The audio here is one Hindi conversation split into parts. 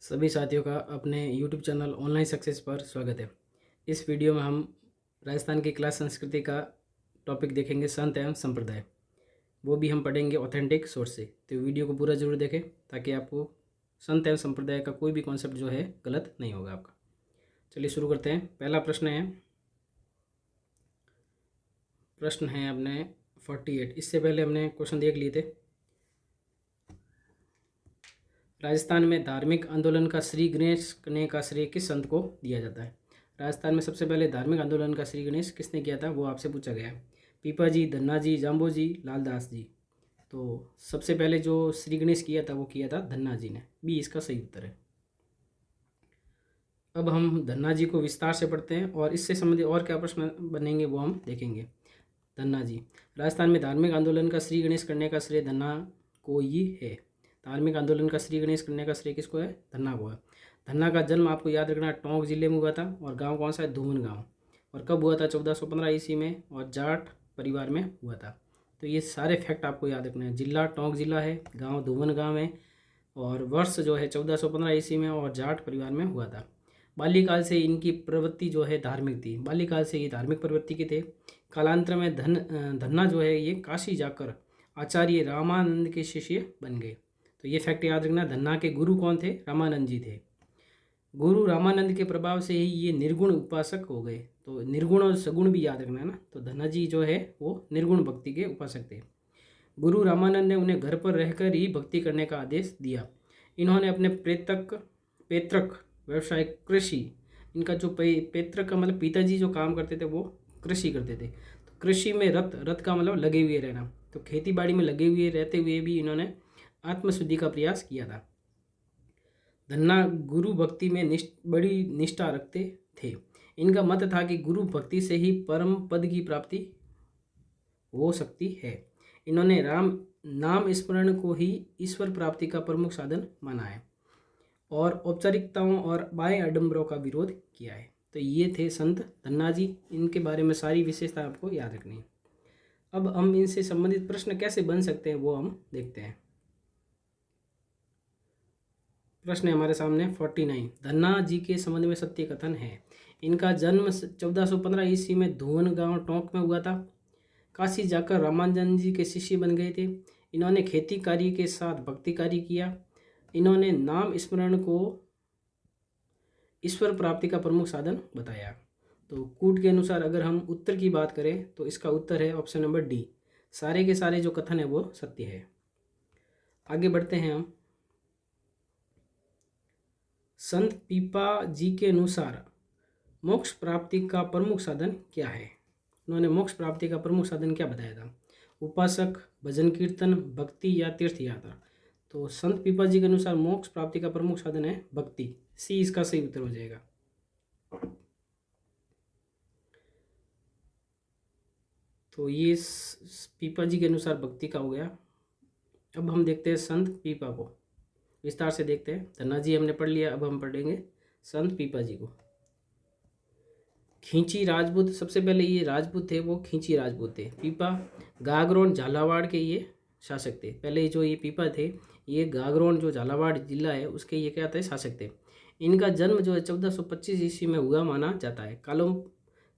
सभी साथियों का अपने YouTube चैनल ऑनलाइन सक्सेस पर स्वागत है। इस वीडियो में हम राजस्थान की क्लास संस्कृति का टॉपिक देखेंगे, संत एवं संप्रदाय। वो भी हम पढ़ेंगे ऑथेंटिक सोर्स से। तो वीडियो को पूरा जरूर देखें ताकि आपको संत एवं संप्रदाय का कोई भी कॉन्सेप्ट जो है गलत नहीं होगा आपका। चलिए शुरू करते हैं। पहला प्रश्न है अपने 48। इससे पहले हमने क्वेश्चन देख लिए थे। राजस्थान में धार्मिक आंदोलन का श्री गणेश करने का श्रेय किस संत को दिया जाता है? राजस्थान में सबसे पहले धार्मिक आंदोलन का श्री गणेश किसने किया था, वो आपसे पूछा गया है। पीपा जी, धन्ना जी, जाम्बो जी, लालदास जी। तो सबसे पहले जो श्री गणेश किया था वो किया था धन्ना जी ने। बी इसका सही उत्तर है। अब हम धन्ना जी को विस्तार से पढ़ते हैं और इससे संबंधित और क्या प्रश्न बनेंगे वो हम देखेंगे। धन्ना जी, राजस्थान में धार्मिक आंदोलन का श्री गणेश करने का श्रेय धन्ना को ही है। धार्मिक आंदोलन का श्री गणेश करने का श्रेय किसको है? धन्ना को है। धन्ना का जन्म आपको याद रखना टोंक जिले में हुआ था और गांव कौन सा है? धूमन गांव। और कब हुआ था? 1415 ईस्वी में और जाट परिवार में हुआ था। तो ये सारे फैक्ट आपको याद रखना है। जिला टोंक जिला है, गांव धूमन गांव है और वर्ष जो है 1415 ईस्वी में और जाट परिवार में हुआ था। बाल्यकाल से इनकी प्रवृत्ति जो है धार्मिक थी। बाल्यकाल से ये धार्मिक प्रवृत्ति के थे। कालांतर में धन्ना जो है ये काशी जाकर आचार्य रामानंद के शिष्य बन गए। तो ये फैक्ट याद रखना। धन्ना के गुरु कौन थे? रामानंद जी थे। गुरु रामानंद के प्रभाव से ही ये निर्गुण उपासक हो गए। तो निर्गुण और सगुण भी याद रखना है ना। तो धन्ना जी जो है वो निर्गुण भक्ति के उपासक थे। गुरु रामानंद ने उन्हें घर पर रहकर ही भक्ति करने का आदेश दिया। इन्होंने अपने पैतृक व्यवसाय कृषि, इनका जो पैतृक का मतलब पिताजी जो काम करते थे वो कृषि करते थे। तो कृषि में रत का मतलब लगे हुए रहना। तो खेती बाड़ी में लगे हुए रहते हुए भी इन्होंने आत्मशुद्धि का प्रयास किया था। धन्ना गुरु भक्ति में बड़ी निष्ठा रखते थे। इनका मत था कि गुरु भक्ति से ही परम पद की प्राप्ति हो सकती है। इन्होंने राम नाम स्मरण को ही ईश्वर प्राप्ति का प्रमुख साधन माना है और औपचारिकताओं और बाह्य आडंबरों का विरोध किया है। तो ये थे संत धन्ना जी। इनके बारे में सारी विशेषता आपको याद रखनी है। अब हम इनसे संबंधित प्रश्न कैसे बन सकते हैं वो हम देखते हैं। प्रश्न है हमारे सामने 49। धन्ना जी के संबंध में सत्य कथन है। इनका जन्म 1415 ईस्वी में धुवन गांव टोंक में हुआ था। काशी जाकर रामानंद जी के शिष्य बन गए थे। इन्होंने खेती कार्य के साथ भक्ति कार्य किया। इन्होंने नाम स्मरण को ईश्वर प्राप्ति का प्रमुख साधन बताया। तो कूट के अनुसार अगर हम उत्तर की बात करें तो इसका उत्तर है ऑप्शन नंबर डी। सारे के सारे जो कथन है वो सत्य है। आगे बढ़ते हैं हम। संत पीपा जी के अनुसार मोक्ष प्राप्ति का प्रमुख साधन क्या है? उन्होंने मोक्ष प्राप्ति का प्रमुख साधन क्या बताया था? उपासक, भजन कीर्तन, भक्ति या तीर्थ यात्रा। तो संत पीपा जी के अनुसार मोक्ष प्राप्ति का प्रमुख साधन है भक्ति। सी इसका सही उत्तर हो जाएगा। तो ये पीपा जी के अनुसार भक्ति का हो गया। अब हम देखते हैं संत पीपा को, विस्तार से देखते हैं। धन्ना जी हमने पढ़ लिया, अब हम पढ़ेंगे संत पीपा जी को। खींची राजपूत, सबसे पहले ये राजपूत थे वो खींची राजपूत थे। पीपा गागरोन झालावाड़ के ये शासक थे। पहले जो ये पीपा थे ये गागरोन जो झालावाड़ जिला है उसके ये क्या थे? शासक थे। इनका जन्म जो है 1425 ईस्वी में हुआ माना जाता है।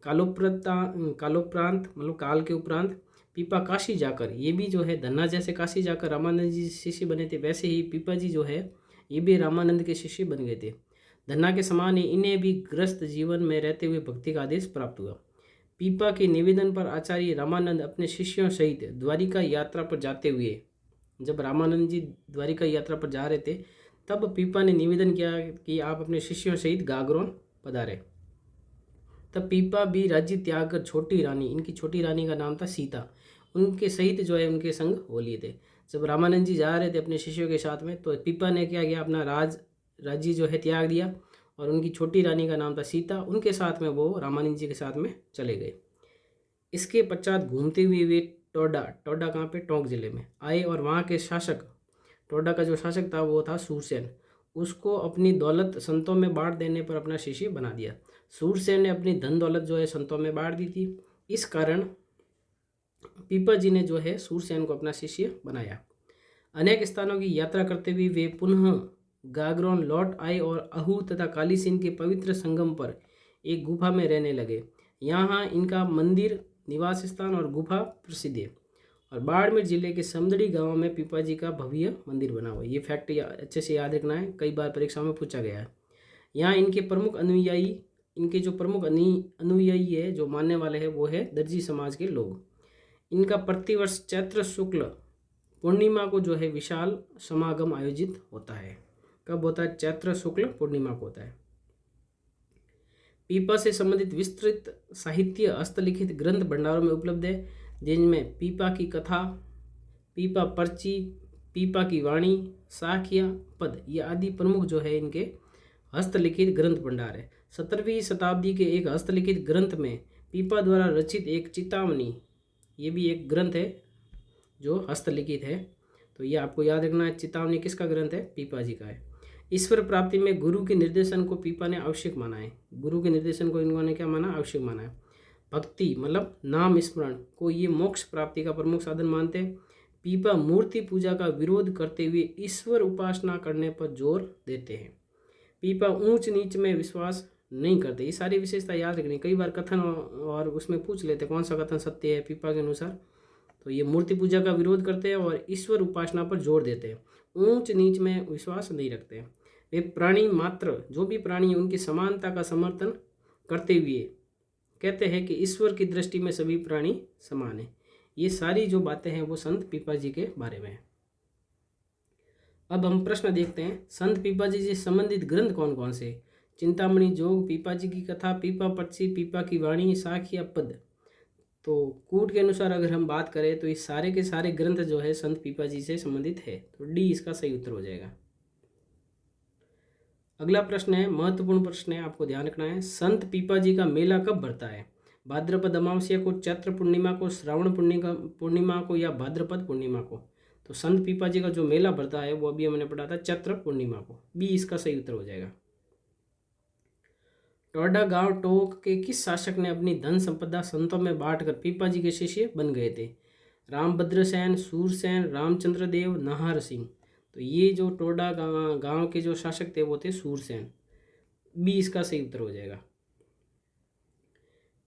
कालोपरांत मतलब काल के उपरांत पीपा काशी जाकर, ये भी जो है धन्ना जैसे काशी जाकर रामानंद जी शिष्य बने थे, वैसे ही पीपा जी जो है ये भी रामानंद के शिष्य बन गए थे। धन्ना के समान ही इन्हें भी गृहस्थ जीवन में रहते हुए भक्ति का आदेश प्राप्त हुआ। पीपा के निवेदन पर आचार्य रामानंद अपने शिष्यों सहित द्वारिका यात्रा पर जाते हुए, जब रामानंद जी द्वारिका यात्रा पर जा रहे थे तब पीपा ने निवेदन किया कि आप अपने शिष्यों सहित गागरोन पधारे। तब पीपा भी राज्य त्याग कर छोटी रानी, इनकी छोटी रानी का नाम था सीता, उनके सहित जो है उनके संग हो लिए थे। जब रामानंद जी जा रहे थे अपने शिष्यों के साथ में तो पीपा ने क्या किया? अपना राज्य जो है त्याग दिया और उनकी छोटी रानी का नाम था सीता, उनके साथ में वो रामानंद जी के साथ में चले गए। इसके पश्चात घूमते हुए वे टोडा कहाँ पे? टोंक जिले में आए और वहाँ के शासक, टोडा का जो शासक था वो था सूरसेन, उसको अपनी दौलत संतों में बांट देने पर अपना शिष्य बना दिया। सूरसेन ने अपनी धन दौलत जो है संतों में बांट दी थी। इस कारण पीपा जी ने जो है सूरसेन को अपना शिष्य बनाया। अनेक स्थानों की यात्रा करते हुए वे पुनः गागरोन लौट आए और अहू तथा कालीसिंध के पवित्र संगम पर एक गुफा में रहने लगे। यहाँ इनका मंदिर, निवास स्थान और गुफा प्रसिद्ध है। और बाड़मेर जिले के समदड़ी गांव में पीपा जी का भव्य मंदिर बना हुआ है। ये फैक्ट अच्छे से याद रखना है, कई बार परीक्षा में पूछा गया है। यहाँ इनके प्रमुख अनुयायी, इनके जो प्रमुख अनुयायी है, जो मानने वाले हैं, वो है दर्जी समाज के लोग। इनका प्रतिवर्ष चैत्र शुक्ल पूर्णिमा को जो है विशाल समागम आयोजित होता है। कब होता है? चैत्र शुक्ल पूर्णिमा को होता है। पीपा से संबंधित विस्तृत साहित्य हस्तलिखित ग्रंथ भंडारों में उपलब्ध है, जिनमें पीपा की कथा, पीपा पर्ची, पीपा की वाणी, साखिया, पद, ये आदि प्रमुख जो है इनके हस्तलिखित ग्रंथ भंडार है। 17वीं शताब्दी के एक हस्तलिखित ग्रंथ में पीपा द्वारा रचित एक चितामणि, ये भी एक ग्रंथ है जो हस्तलिखित है, तो ये आपको याद रखना है। चितामणि किसका ग्रंथ है? पीपा जी का है। ईश्वर प्राप्ति में गुरु के निर्देशन को पीपा ने आवश्यक माना है। गुरु के निर्देशन को इन्होंने क्या माना? आवश्यक माना है। भक्ति मतलब नाम स्मरण को ये मोक्ष प्राप्ति का प्रमुख साधन मानते हैं। पीपा मूर्ति पूजा का विरोध करते हुए ईश्वर उपासना करने पर जोर देते हैं। पीपा ऊंच नीच में विश्वास नहीं करते। ये सारी विशेषता याद रखनी। कई बार कथन और उसमें पूछ लेते कौन सा कथन सत्य है पीपा के अनुसार, तो ये मूर्ति पूजा का विरोध करते हैं और ईश्वर उपासना पर जोर देते हैं। ऊंच नीच में विश्वास नहीं रखते हैं। वे प्राणी मात्र, जो भी प्राणी है उनकी समानता का समर्थन करते हुए कहते हैं कि ईश्वर की दृष्टि में सभी प्राणी समान हैं। ये सारी जो बातें हैं वो संत पीपा जी के बारे में है। अब हम प्रश्न देखते हैं, संत पीपा जी से संबंधित ग्रंथ कौन कौन से? चिंतामणि जोग, पीपा जी की कथा, पीपा पर्ची, पीपा की वाणी, साखिया, पद। तो कूट के अनुसार अगर हम बात करें तो ये सारे के सारे ग्रंथ जो है संत पीपा जी से संबंधित है, तो डी इसका सही उत्तर हो जाएगा। अगला प्रश्न है, महत्वपूर्ण प्रश्न है, आपको ध्यान रखना है। संत पीपा जी का मेला कब भरता है? भाद्रपद अमावस्या को, चैत्र पूर्णिमा को, श्रावण पूर्णिमा को या भाद्रपद पूर्णिमा को? तो संत पीपा जी का जो मेला भरता है वो अभी हमने पढ़ा था चैत्र पूर्णिमा को। बी इसका सही उत्तर हो जाएगा। टोडा गांव टोक के किस शासक ने अपनी धन संपदा संतों में बांटकर पीपा जी के शिष्य बन गए थे? रामभद्रसेन, सूरसेन, रामचंद्र देव, नाहर सिंह। तो ये जो टोडा गांव के जो शासक थे वो थे सूरसेन। बी इसका सही उत्तर हो जाएगा।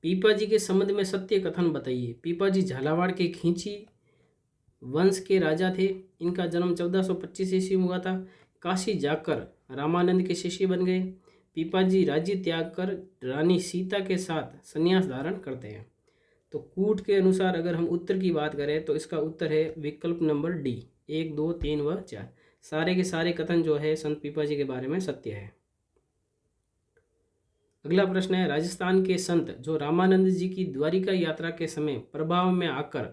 पीपा जी के संबंध में सत्य कथन बताइए। पीपा जी झालावाड़ के खींची वंश के राजा थे। इनका जन्म 1425 ईस्वी में हुआ था। काशी जाकर रामानंद के शिष्य बन गए। पीपा जी राज्य त्याग कर रानी सीता के साथ संन्यास धारण करते हैं। तो कूट के अनुसार अगर हम उत्तर की बात करें तो इसका उत्तर है विकल्प नंबर डी, 1, 2, 3 व 4। सारे के सारे कथन जो है संत पीपा जी के बारे में सत्य है। अगला प्रश्न है, राजस्थान के संत जो रामानंद जी की द्वारिका यात्रा के समय प्रभाव में आकर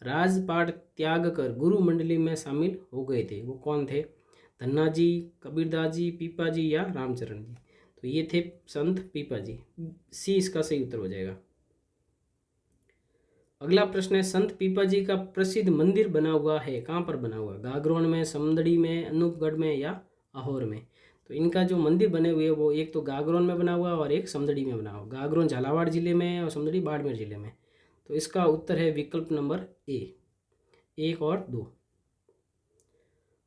राजपाट त्याग कर गुरु मंडली में शामिल हो गए थे, वो कौन थे? धन्ना जी, कबीरदास जी, पीपा जी या रामचरण जी? तो ये थे संत पीपा जी। सी इसका सही उत्तर हो जाएगा। अगला प्रश्न है, संत पीपा जी का प्रसिद्ध मंदिर बना हुआ है, कहाँ पर बना हुआ? गागरोन में, समदड़ी में, अनूपगढ़ में या अहोर में? तो इनका जो मंदिर बने हुए वो एक तो गागरोन में बना हुआ और एक समदड़ी में बना हुआ। गागरोन झालावाड़ जिले में और समदड़ी बाड़मेर जिले में। तो इसका उत्तर है विकल्प नंबर ए, 1 और 2।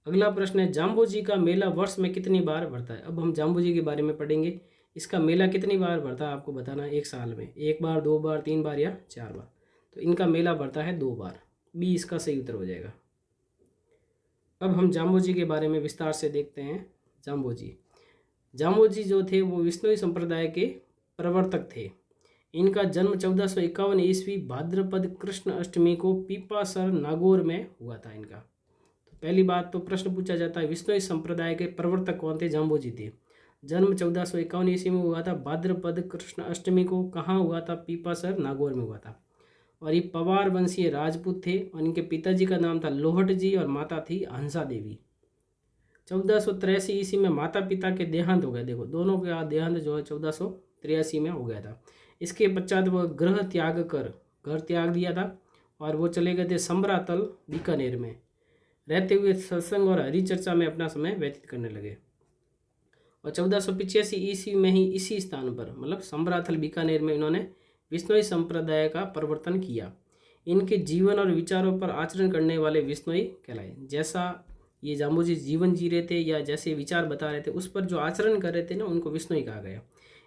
अगला प्रश्न है, जाम्बो जी का मेला वर्ष में कितनी बार भरता है? अब हम जाम्बो जी के बारे में पढ़ेंगे। इसका मेला कितनी बार भरता है आपको बताना है। 1 साल में 1 बार, 2 बार, 3 बार या 4 बार? तो इनका मेला भरता है 2 बार। बी इसका सही उत्तर हो जाएगा। अब हम जाम्बो जी के बारे में विस्तार से देखते हैं। जाम्बो जी जो थे वो विष्णुई संप्रदाय के प्रवर्तक थे। इनका जन्म 1451 ईस्वी भाद्रपद कृष्ण अष्टमी को पीपासर नागौर में हुआ था इनका। तो पहली बात तो प्रश्न पूछा जाता है विष्णुई संप्रदाय के प्रवर्तक कौन थे? जाम्बो जी थे। जन्म 1451 ईस्वी में हुआ था। भाद्रपद कृष्ण अष्टमी को कहाँ हुआ था? पीपासर नागौर में हुआ था। और ये पवार वंशीय राजपूत थे और इनके पिताजी का नाम था लोहट जी और माता थी हंसा देवी। 1483 ईस्वी में माता पिता के देहांत हो गया। देखो दोनों का देहांत जो है 1483 में हो गया था। इसके पश्चात वह घर त्याग दिया था और वो चले गए थे समरातल बीकानेर में। रहते हुए सत्संग और हरिचर्चा में अपना समय व्यतीत करने लगे। और 1485 ईस्वी में ही इसी स्थान पर मतलब समरातल बीकानेर में इन्होंने विष्णुई संप्रदाय का प्रवर्तन किया। इनके जीवन और विचारों पर आचरण करने वाले विष्णुई कहलाए। जैसा ये जाम्बोजी जीवन जी रहे थे या जैसे विचार बता रहे थे उस पर जो आचरण कर रहे थे ना, उनको विश्नोई कहा गया।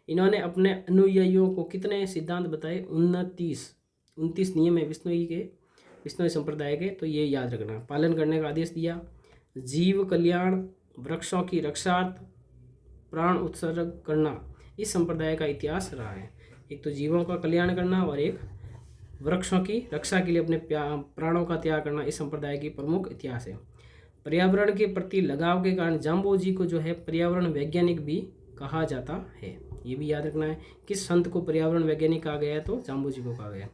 इन्होंने अपने अनुयायियों को कितने सिद्धांत बताए? 29 नियम है विश्नोई संप्रदाय के, तो ये याद रखना। पालन करने का आदेश दिया, जीव कल्याण, वृक्षों की रक्षार्थ प्राण उत्सर्ग करना इस संप्रदाय का इतिहास रहा है। एक तो जीवों का कल्याण करना और एक वृक्षों की रक्षा के लिए अपने प्राणों का त्याग करना इस संप्रदाय की प्रमुख इतिहास है। पर्यावरण के प्रति लगाव के कारण जाम्बोजी को जो है पर्यावरण वैज्ञानिक भी कहा जाता है। ये भी याद रखना है, किस संत को पर्यावरण वैज्ञानिक कहा गया है? तो जाम्बोजी को कहा गया।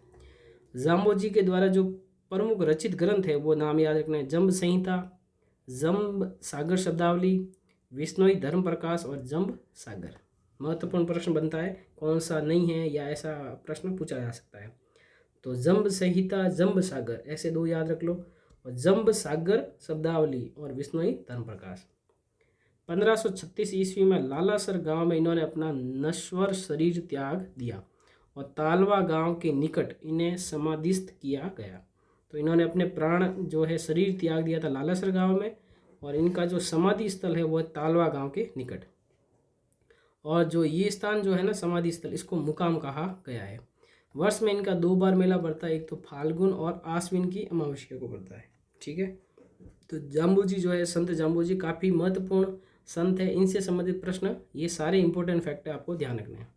जाम्बोजी के द्वारा जो प्रमुख रचित ग्रंथ है वो नाम याद रखना है, जम्ब संहिता, जम्ब सागर शब्दावली, विश्नोई धर्म प्रकाश और जम्ब सागर। महत्वपूर्ण प्रश्न बनता है कौन सा नहीं है, या ऐसा प्रश्न पूछा जा सकता है। तो जम्ब संहिता, जम्ब सागर, ऐसे दो याद रख लो, और जम्ब सागर शब्दावली और विश्नोई धर्म प्रकाश। 1536 ईस्वी में लालासर गांव में इन्होंने अपना नश्वर शरीर त्याग दिया और तालवा गांव के निकट इन्हें समाधिस्थ किया गया। तो इन्होंने अपने प्राण जो है शरीर त्याग दिया था लालासर गांव में, और इनका जो समाधि स्थल है वो तालवा गांव के निकट। और जो ये स्थान जो है ना समाधि स्थल, इसको मुकाम कहा गया है। वर्ष में इनका 2 बार मेला पड़ता है, एक तो फाल्गुन और आश्विन की अमावस्या को पड़ता है। ठीक है, तो जाम्बोजी जो है संत जाम्बोजी काफ़ी महत्वपूर्ण संत है। इनसे संबंधित प्रश्न, ये सारे इंपॉर्टेंट फैक्ट है, आपको ध्यान रखना है।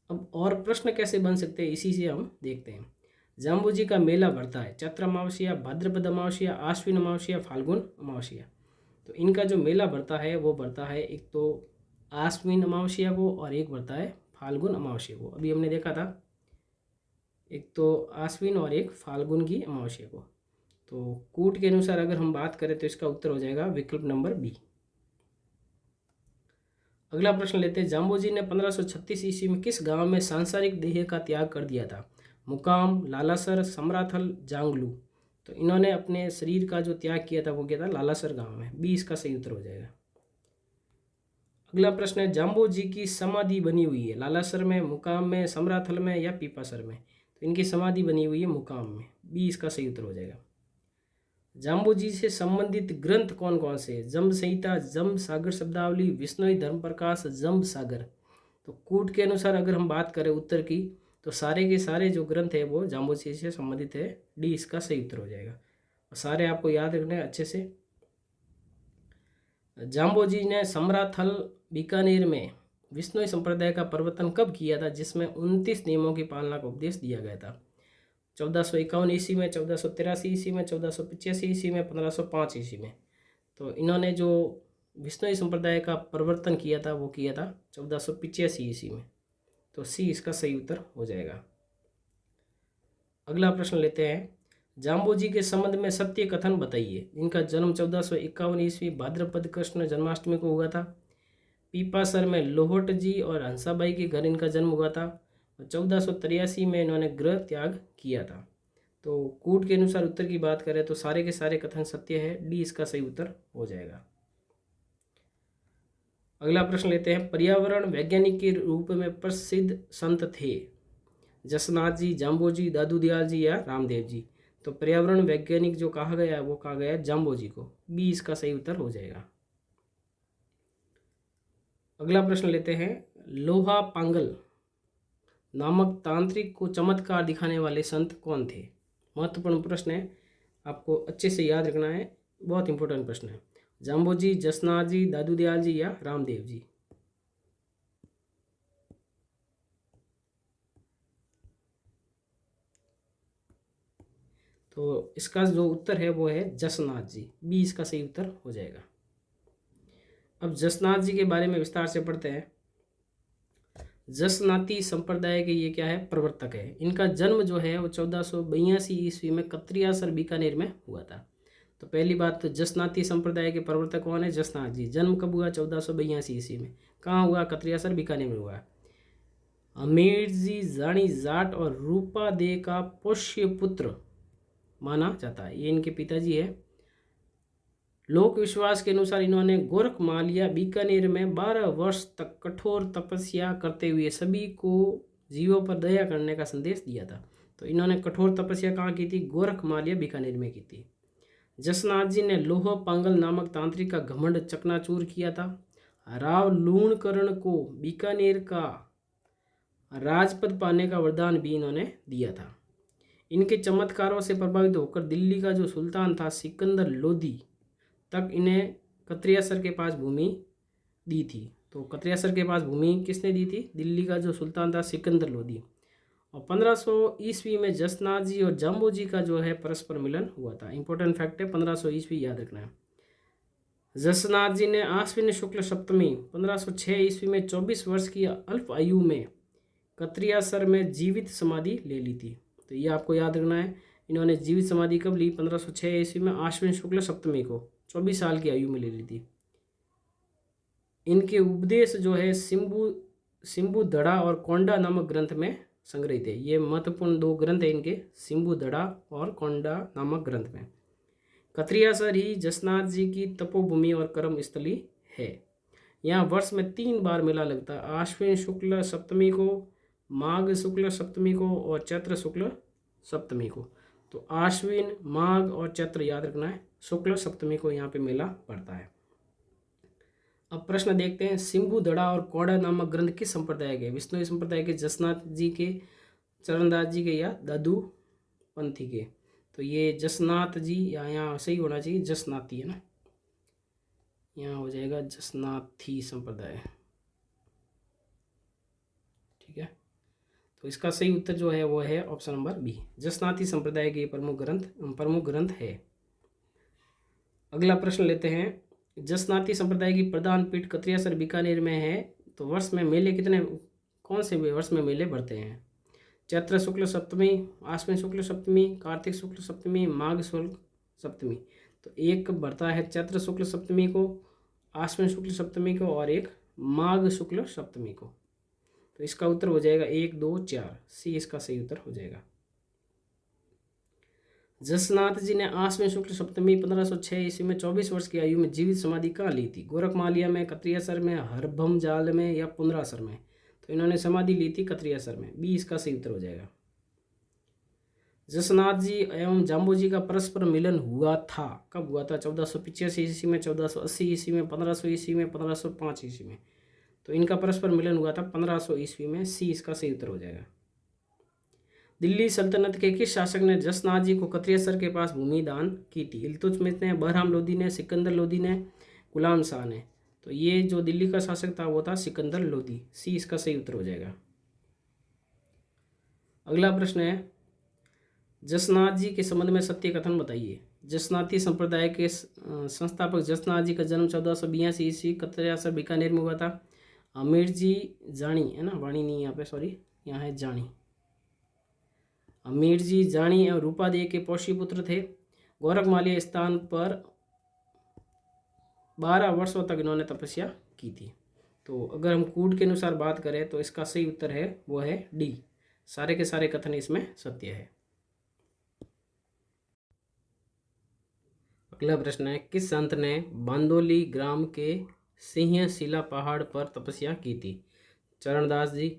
अब और प्रश्न कैसे बन सकते हैं इसी से हम देखते हैं। जाम्बोजी का मेला बढ़ता है चैत्र अमावस्या, भाद्रपद अमावस्या, आश्विन अमावस्या, फाल्गुन अमावस्या। तो इनका जो मेला बढ़ता है वो बढ़ता है एक तो आश्विन अमावस्या को और एक बढ़ता है फाल्गुन अमावस्या को। अभी हमने देखा था एक तो आश्विन और एक फाल्गुन की अमावस्या को। तो कूट के अनुसार अगर हम बात करें तो इसका उत्तर हो जाएगा विकल्प नंबर बी। अगला प्रश्न लेते हैं, जाम्बोजी ने 1536 ईस्वी में किस गांव में सांसारिक देह का त्याग कर दिया था? मुकाम, लालासर, समराथल, जांगलू। तो इन्होंने अपने शरीर का जो त्याग किया था वो किया था लालासर गांव में। बी इसका सही उत्तर हो जाएगा। अगला प्रश्न है, जाम्बोजी की समाधि बनी हुई है लालासर में, मुकाम में, समराथल में या पीपासर में? तो इनकी समाधि बनी हुई है मुकाम में। बी इसका सही उत्तर हो जाएगा। जाम्बोजी से संबंधित ग्रंथ कौन कौन से? जम्ब संहिता, जम्ब सागर शब्दावली, विश्नोई धर्म प्रकाश, जम्ब सागर। तो कूट के अनुसार अगर हम बात करें उत्तर की, तो सारे के सारे जो ग्रंथ है वो जाम्बोजी से संबंधित है। डी इसका सही उत्तर हो जाएगा। और सारे आपको याद रखने अच्छे से। जाम्बोजी ने समराथल बीकानेर में विश्नोई संप्रदाय का प्रवर्तन कब किया था, जिसमें 29 नियमों की पालना का उपदेश दिया गया था? 1451 ईस्वी में, 1483 ईस्वी में, 1485 ईस्वी में, 1505 ईस्वी में। तो इन्होंने जो विश्नोई संप्रदाय का प्रवर्तन किया था वो किया था 1485 ईस्वी में। तो सी इसका सही उत्तर हो जाएगा। अगला प्रश्न लेते हैं, जाम्बोजी के संबंध में सत्य कथन बताइए। इनका जन्म 1451 ईस्वी भाद्रपद कृष्ण जन्माष्टमी को हुआ था। पीपासर में लोहट जी और हंसाबाई के घर इनका जन्म हुआ था। 1483 में इन्होंने गृह त्याग किया था। तो कूट के अनुसार उत्तर की बात करें तो सारे के सारे कथन सत्य है। डी इसका सही उत्तर हो जाएगा। अगला प्रश्न लेते हैं, पर्यावरण वैज्ञानिक के रूप में प्रसिद्ध संत थे? जसनाथ जी, जाम्बोजी, दादू दयाल जी या रामदेव जी? तो पर्यावरण वैज्ञानिक जो कहा गया है वो कहा गया है जाम्बोजी को। बी इसका सही उत्तर हो जाएगा। अगला प्रश्न लेते हैं, लोहा पांगल नामक तांत्रिक को चमत्कार दिखाने वाले संत कौन थे? महत्वपूर्ण प्रश्न है, आपको अच्छे से याद रखना है, बहुत इंपॉर्टेंट प्रश्न है। जाम्बोजी, जसनाथ जी, दादू दयाल जी या रामदेव जी? तो इसका जो उत्तर है वो है जसनाथ जी। बी इसका सही उत्तर हो जाएगा। अब जसनाथ जी के बारे में विस्तार से पढ़ते हैं। जसनाती संप्रदाय के ये क्या है? प्रवर्तक है। इनका जन्म जो है वो 1482 ईस्वी में कत्रियासर बीकानेर में हुआ था। तो पहली बात तो जसनाती संप्रदाय के प्रवर्तक कौन है? जसनाथ जी। जन्म कब हुआ? 1482 ईस्वी में। कहाँ हुआ? कत्रियासर बीकानेर में हुआ। अमीर जी जानी जाट और रूपा दे का पोष्य पुत्र माना जाता है। ये इनके पिताजी है। लोक विश्वास के अनुसार इन्होंने गोरखमालिया बीकानेर में 12 वर्ष तक कठोर तपस्या करते हुए सभी को जीवों पर दया करने का संदेश दिया था। तो इन्होंने कठोर तपस्या कहाँ की थी? गोरखमालिया बीकानेर में की थी। जसनाथ जी ने लोह पांगल नामक तांत्रिक का घमंड चकनाचूर किया था। राव लूणकरण को बीकानेर का राजपद पाने का वरदान भी इन्होंने दिया था। इनके चमत्कारों से प्रभावित होकर दिल्ली का जो सुल्तान था सिकंदर लोदी तक इन्हें कत्रियासर के पास भूमि दी थी। तो कत्रियासर के पास भूमि किसने दी थी? दिल्ली का जो सुल्तान था सिकंदर लोदी। और 1500 ईस्वी में जसनाथ जी और जाम्बू जी का जो है परस्पर मिलन हुआ था। इंपॉर्टेंट फैक्ट है, 1500 ईस्वी याद रखना है। जसनाथ जी ने आश्विन शुक्ल सप्तमी 1506 ईस्वी में 24 वर्ष की अल्प आयु में कत्रियासर में जीवित समाधि ले ली थी। तो ये आपको याद रखना है। इन्होंने जीवित समाधि कब ली? 1506 ईस्वी में आश्विन शुक्ल सप्तमी को, 24 साल की आयु में ले ली थी। इनके उपदेश जो है सिम्बू दड़ा और कोंडा नामक ग्रंथ में संग्रहित है। ये महत्वपूर्ण 2 ग्रंथ है इनके, सिम्बू दड़ा और कोंडा नामक ग्रंथ में। कत्रियासर ही जसनाथ जी की तपोभूमि और कर्म स्थली है। यहाँ वर्ष में 3 बार मेला लगता है, आश्विन शुक्ल सप्तमी को, माघ शुक्ल सप्तमी को और चैत्र शुक्ल सप्तमी को। तो आश्विन, माघ और चैत्र याद रखना है, शुक्ल सप्तमी को यहाँ पे मेला पड़ता है। अब प्रश्न देखते हैं, सिम्बू दड़ा और कोड़ा नामक ग्रंथ किस संप्रदाय के? विष्णु संप्रदाय के, जसनाथ जी के, चरणदास जी के या दादू पंथी के? तो ये जसनाथ जी, या यहाँ सही होना चाहिए जसनाथी है ना, यहाँ हो जाएगा जसनाथी संप्रदाय। ठीक है, तो इसका सही उत्तर जो है वो है ऑप्शन नंबर बी, जसनाथी संप्रदाय के प्रमुख ग्रंथ है। अगला प्रश्न लेते हैं, जसनाथी संप्रदाय की प्रधान पीठ कत्रियासर बीकानेर में है। तो वर्ष में मेले कितने, कौन से वर्ष में मेले बढ़ते हैं? चैत्र शुक्ल सप्तमी, आश्विन शुक्ल सप्तमी, कार्तिक शुक्ल सप्तमी, माघ शुक्ल सप्तमी। तो एक बढ़ता है चैत्र शुक्ल सप्तमी को, आश्विन शुक्ल सप्तमी को, और एक माघ शुक्ल सप्तमी को। तो इसका उत्तर हो जाएगा 1, 2, 4, सी इसका सही उत्तर हो जाएगा। जसनाथ जी ने आश्विन शुक्ल सप्तमी 1506 ईस्वी में 24 वर्ष की आयु में जीवित समाधि कहाँ ली थी? गोरखमालिया में, कत्रियासर में, हरभम जाल में या पुंदरासर में? तो इन्होंने समाधि ली थी कत्रियासर में, बी इसका सही उत्तर हो जाएगा। जसनाथ जी एवं जाम्बू जी का परस्पर मिलन हुआ था, कब हुआ था? 1485 ईस्वी में, 1480 ईस्वी में, 1500 ईस्वी में, 1505 ईस्वी में? तो इनका परस्पर मिलन हुआ था 1500 ईस्वी में, सी इसका सही उत्तर हो जाएगा। दिल्ली सल्तनत के किस शासक ने जसनाथ जी को कत्रियासर के पास भूमि दान की थी? इल्तुतमिश ने, बहराम लोदी ने, सिकंदर लोदी ने, गुलाम शाह ने? तो ये जो दिल्ली का शासक था वो था सिकंदर लोदी, सी इसका सही उत्तर हो जाएगा। अगला प्रश्न है, जसनाथ जी के संबंध में सत्य कथन बताइए। जसनाथी संप्रदाय के संस्थापक जसनाथ जी का जन्म 1482 ईस्वी कत्रियासर बीकानेर में हुआ था। अमीर जी जानी है ना, वाणी नहीं यहाँ पे, सॉरी यहाँ है जानी। अमीर जी जानी एवं रूपादेवी के पोषी पुत्र थे। गोरखमालिया स्थान पर 12 वर्षों तक इन्होंने तपस्या की थी। तो अगर हम कूट के अनुसार बात करें तो इसका सही उत्तर है वो है डी, सारे के सारे कथन इसमें सत्य है। अगला प्रश्न है, किस संत ने बांदोली ग्राम के सिंह शिला पहाड़ पर तपस्या की थी? चरणदास जी,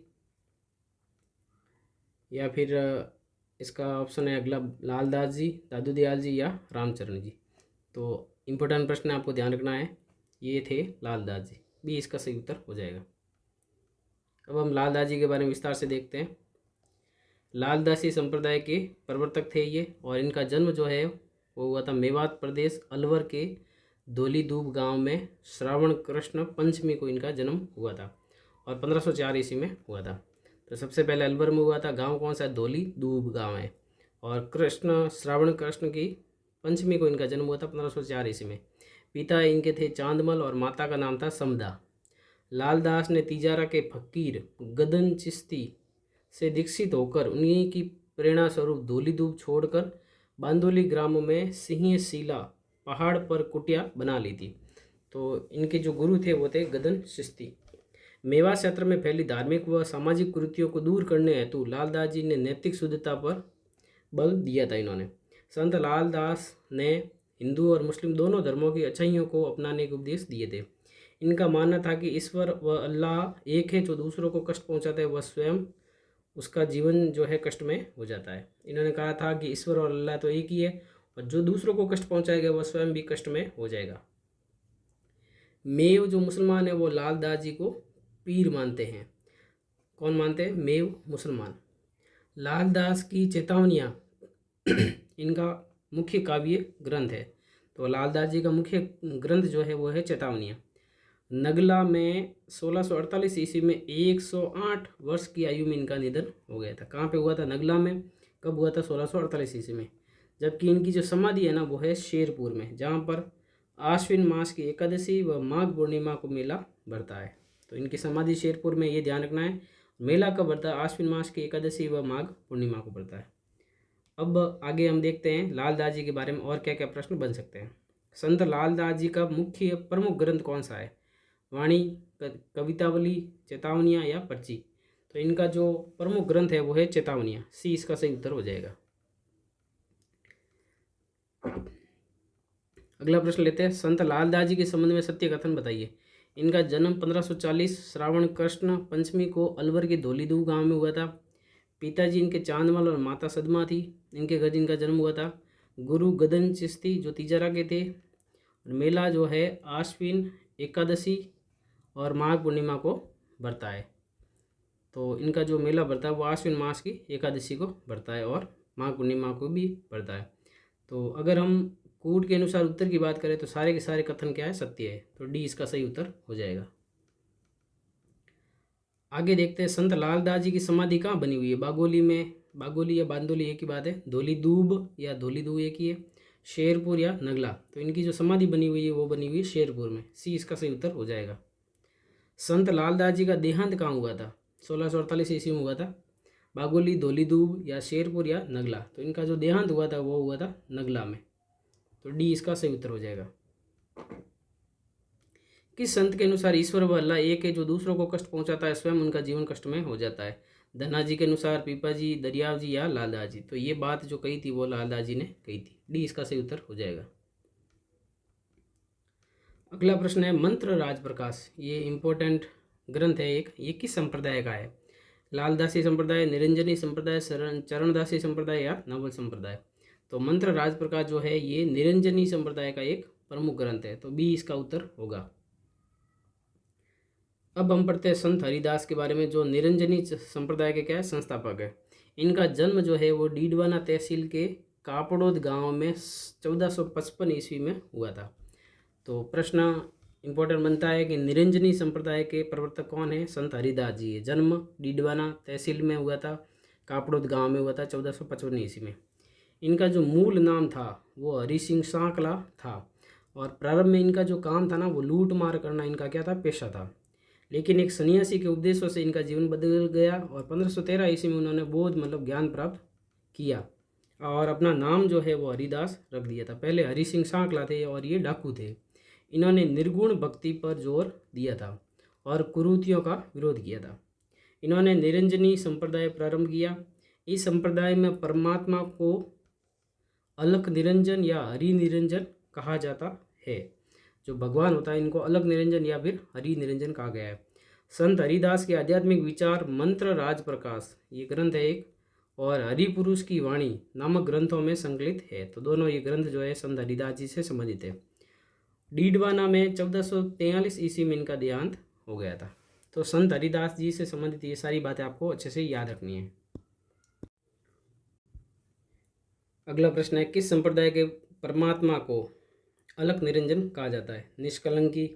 या फिर इसका ऑप्शन है अगला लालदास जी, दादू दयाल जी या रामचरण जी? तो इम्पोर्टेंट प्रश्न आपको ध्यान रखना है, ये थे लालदास जी, भी इसका सही उत्तर हो जाएगा। अब हम लालदास जी के बारे में विस्तार से देखते हैं। लालदासी संप्रदाय के प्रवर्तक थे ये, और इनका जन्म जो है वो हुआ था मेवात प्रदेश अलवर के धोलीदूब गांव में। श्रावण कृष्ण पंचमी को इनका जन्म हुआ था और 1504 ईस्वी में हुआ था। तो सबसे पहले अलवर में हुआ था, गांव कौन सा है? धोलीदूब गांव है। और श्रावण कृष्ण की पंचमी को इनका जन्म हुआ था 1504 ईस्वी में। पिता इनके थे चांदमल और माता का नाम था समदा। लालदास ने तिजारा के फकीर गदन चिश्ती से दीक्षित होकर उन्हीं की प्रेरणा स्वरूप धोलीदूब छोड़कर बांदोली ग्राम में सिंह शिला पहाड़ पर कुटिया बना ली थी। तो इनके जो गुरु थे वो थे गदन चिश्ती। मेवात क्षेत्र में फैली धार्मिक व सामाजिक कुरीतियों को दूर करने हेतु लालदास जी ने नैतिक शुद्धता पर बल दिया था। इन्होंने संत लालदास ने हिंदू और मुस्लिम दोनों धर्मों की अच्छाइयों को अपनाने के उपदेश दिए थे। इनका मानना था कि ईश्वर व अल्लाह एक है, जो दूसरों को कष्ट पहुंचाता है वह स्वयं उसका जीवन जो है कष्ट में हो जाता है। इन्होंने कहा था कि ईश्वर और अल्लाह तो एक ही है पर जो दूसरों को कष्ट पहुंचाएगा वह स्वयं भी कष्ट में हो जाएगा। मेव जो मुसलमान है वो लाल दास जी को पीर मानते हैं। कौन मानते हैं? मेव मुसलमान। लाल दास की चेतावनियाँ इनका मुख्य काव्य ग्रंथ है। तो लाल दास जी का मुख्य ग्रंथ जो है वो है चेतावनियाँ। नगला में 1648 ईस्वी में 108 वर्ष की आयु में इनका निधन हो गया था। कहाँ पे हुआ था? नगला में। कब हुआ था? 1648 ईस्वी में। जबकि इनकी जो समाधि है ना वो है शेरपुर में, जहाँ पर आश्विन मास की एकादशी व माघ पूर्णिमा को मेला भरता है। तो इनकी समाधि शेरपुर में, ये ध्यान रखना है। मेला कब भरता है? आश्विन मास की एकादशी व माघ पूर्णिमा को भरता है। अब आगे हम देखते हैं लाल दास जी के बारे में और क्या क्या प्रश्न बन सकते हैं। संत लाल दास जी का मुख्य प्रमुख ग्रंथ कौन सा है? वाणी, कवितावली, चेतावनियाँ या पर्ची? तो इनका जो प्रमुख ग्रंथ है वो है चेतावनियाँ। सी इसका सही उत्तर हो जाएगा। अगला प्रश्न लेते हैं। संत लाल दास जी के संबंध में सत्य कथन बताइए। इनका जन्म 1540 श्रावण कृष्ण पंचमी को अलवर के धौलीदू गांव में हुआ था। पिताजी इनके चांदमल और माता सदमा थी। इनके घर इनका जन्म हुआ था। गुरु गदन चिश्ती जो तिजारा के थे। मेला जो है आश्विन एकादशी और माघ पूर्णिमा को भरता है। तो इनका जो मेला भरता है वो आश्विन मास की एकादशी को भरता है और माघ पूर्णिमा को भी भरता है। तो अगर हम कूट के अनुसार उत्तर की बात करें तो सारे के सारे कथन क्या है? सत्य है। तो डी इसका सही उत्तर हो जाएगा। आगे देखते हैं। संत लाल दास जी की समाधि कहाँ बनी हुई है? बागोली में। बागोली या बांदोली एक ही बात है। धौली दूब या धौली दूब एक ही है। शेरपुर या नगला? तो इनकी जो समाधि बनी हुई है वो बनी हुई है शेरपुर में। सी इसका सही उत्तर हो जाएगा। संत लाल दास जी का देहांत कहाँ हुआ था? 1648 ईस्वी में हुआ था। बागोली, धौली दूब या शेरपुर या नगला? तो इनका जो देहांत हुआ था वो हुआ था नगला में। तो डी इसका सही उत्तर हो जाएगा। किस संत के अनुसार ईश्वर व अल्लाह एक है, जो दूसरों को कष्ट पहुंचाता है स्वयं उनका जीवन कष्ट में हो जाता है? धन्ना जी के अनुसार, पीपा जी, दरियाव जी या लालदास जी? तो ये बात जो कही थी वो लालदास जी ने कही थी। डी इसका सही उत्तर हो जाएगा। अगला प्रश्न है मंत्र राज प्रकाश। ये इंपॉर्टेंट ग्रंथ है एक। ये किस संप्रदाय का है? लालदासी संप्रदाय, निरंजनी संप्रदाय, चरणदासी संप्रदाय या नवल संप्रदाय? तो मंत्र राज प्रकाश जो है ये निरंजनी संप्रदाय का एक प्रमुख ग्रंथ है। तो बी इसका उत्तर होगा। अब हम पढ़ते हैं संत हरिदास के बारे में, जो निरंजनी संप्रदाय के क्या है? संस्थापक है। इनका जन्म जो है वो डीडवाना तहसील के कापड़ोद गांव में 1455 ईस्वी में हुआ था। तो प्रश्न इंपॉर्टेंट बनता है कि निरंजनी संप्रदाय के प्रवर्तक कौन है? संत हरिदास जी है। जन्म डीडवाना तहसील में हुआ था, कापड़ोद गांव में हुआ था 1455 ईस्वी में। इनका जो मूल नाम था वो हरि सिंह सांकला था और प्रारंभ में इनका जो काम था ना वो लूट मार करना इनका क्या था? पेशा था। लेकिन एक सन्यासी के उपदेशों से इनका जीवन बदल गया और 1513 ईस्वी में उन्होंने बोध मतलब ज्ञान प्राप्त किया और अपना नाम जो है वो हरिदास रख दिया था। पहले हरि सिंह सांकला थे और ये डाकू थे। इन्होंने निर्गुण भक्ति पर जोर दिया था और कुरीतियों का विरोध किया था। इन्होंने निरंजनी संप्रदाय प्रारंभ किया। इस संप्रदाय में परमात्मा को अलख निरंजन या हरि निरंजन कहा जाता है। जो भगवान होता है इनको अलग निरंजन या फिर हरि निरंजन कहा गया है। संत हरिदास के आध्यात्मिक विचार मंत्र राज प्रकाश ये ग्रंथ है एक, और हरि पुरुष की वाणी नामक ग्रंथों में संकलित है। तो दोनों ये ग्रंथ जो है संत हरिदास जी से संबंधित है। डीडवाना में 1443 ईस्वी में इनका देहांत हो गया था। तो संत हरिदास जी से संबंधित ये सारी बातें आपको अच्छे से याद रखनी है। अगला प्रश्न है किस संप्रदाय के परमात्मा को अलख निरंजन कहा जाता है? निष्कलंकी,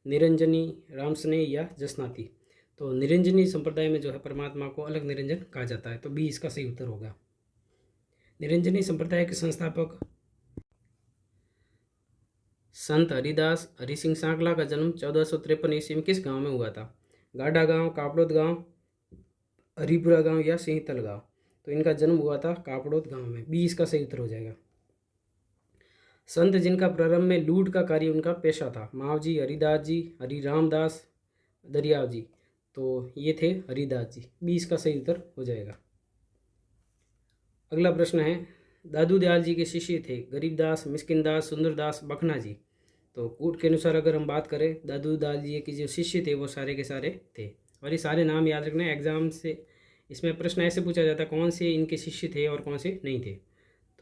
निरंजनी, रामस्नेह या जसनाती? तो निरंजनी संप्रदाय में जो है परमात्मा को अलख निरंजन कहा जाता है। तो बी इसका सही उत्तर होगा। निरंजनी संप्रदाय के संस्थापक संत हरिदास हरि सिंह सांकला का जन्म 1453 ईस्वी में किस गांव में हुआ था? गाढ़ा गांव, कापड़ोद गांव, हरिपुरा गांव या सिंहतल गांव? तो इनका जन्म हुआ था कापड़ोद गांव में। बी इसका सही उत्तर हो जाएगा। संत जिनका प्रारंभ में लूट का कार्य उनका पेशा था? माव जी, हरिदास जी, हरि रामदास, दरियाव जी? तो ये थे हरिदास जी। बी इसका सही उत्तर हो जाएगा। अगला प्रश्न है दादू दयाल जी के शिष्य थे गरीबदास, मिस्किनदास, सुंदरदास, बखना जी? तो कूट के अनुसार अगर हम बात करें दादू दयाल जी के जो शिष्य थे वो सारे के सारे थे और ये सारे नाम याद रखना है। एग्जाम से इसमें प्रश्न ऐसे पूछा जाता है कौन से इनके शिष्य थे और कौन से नहीं थे।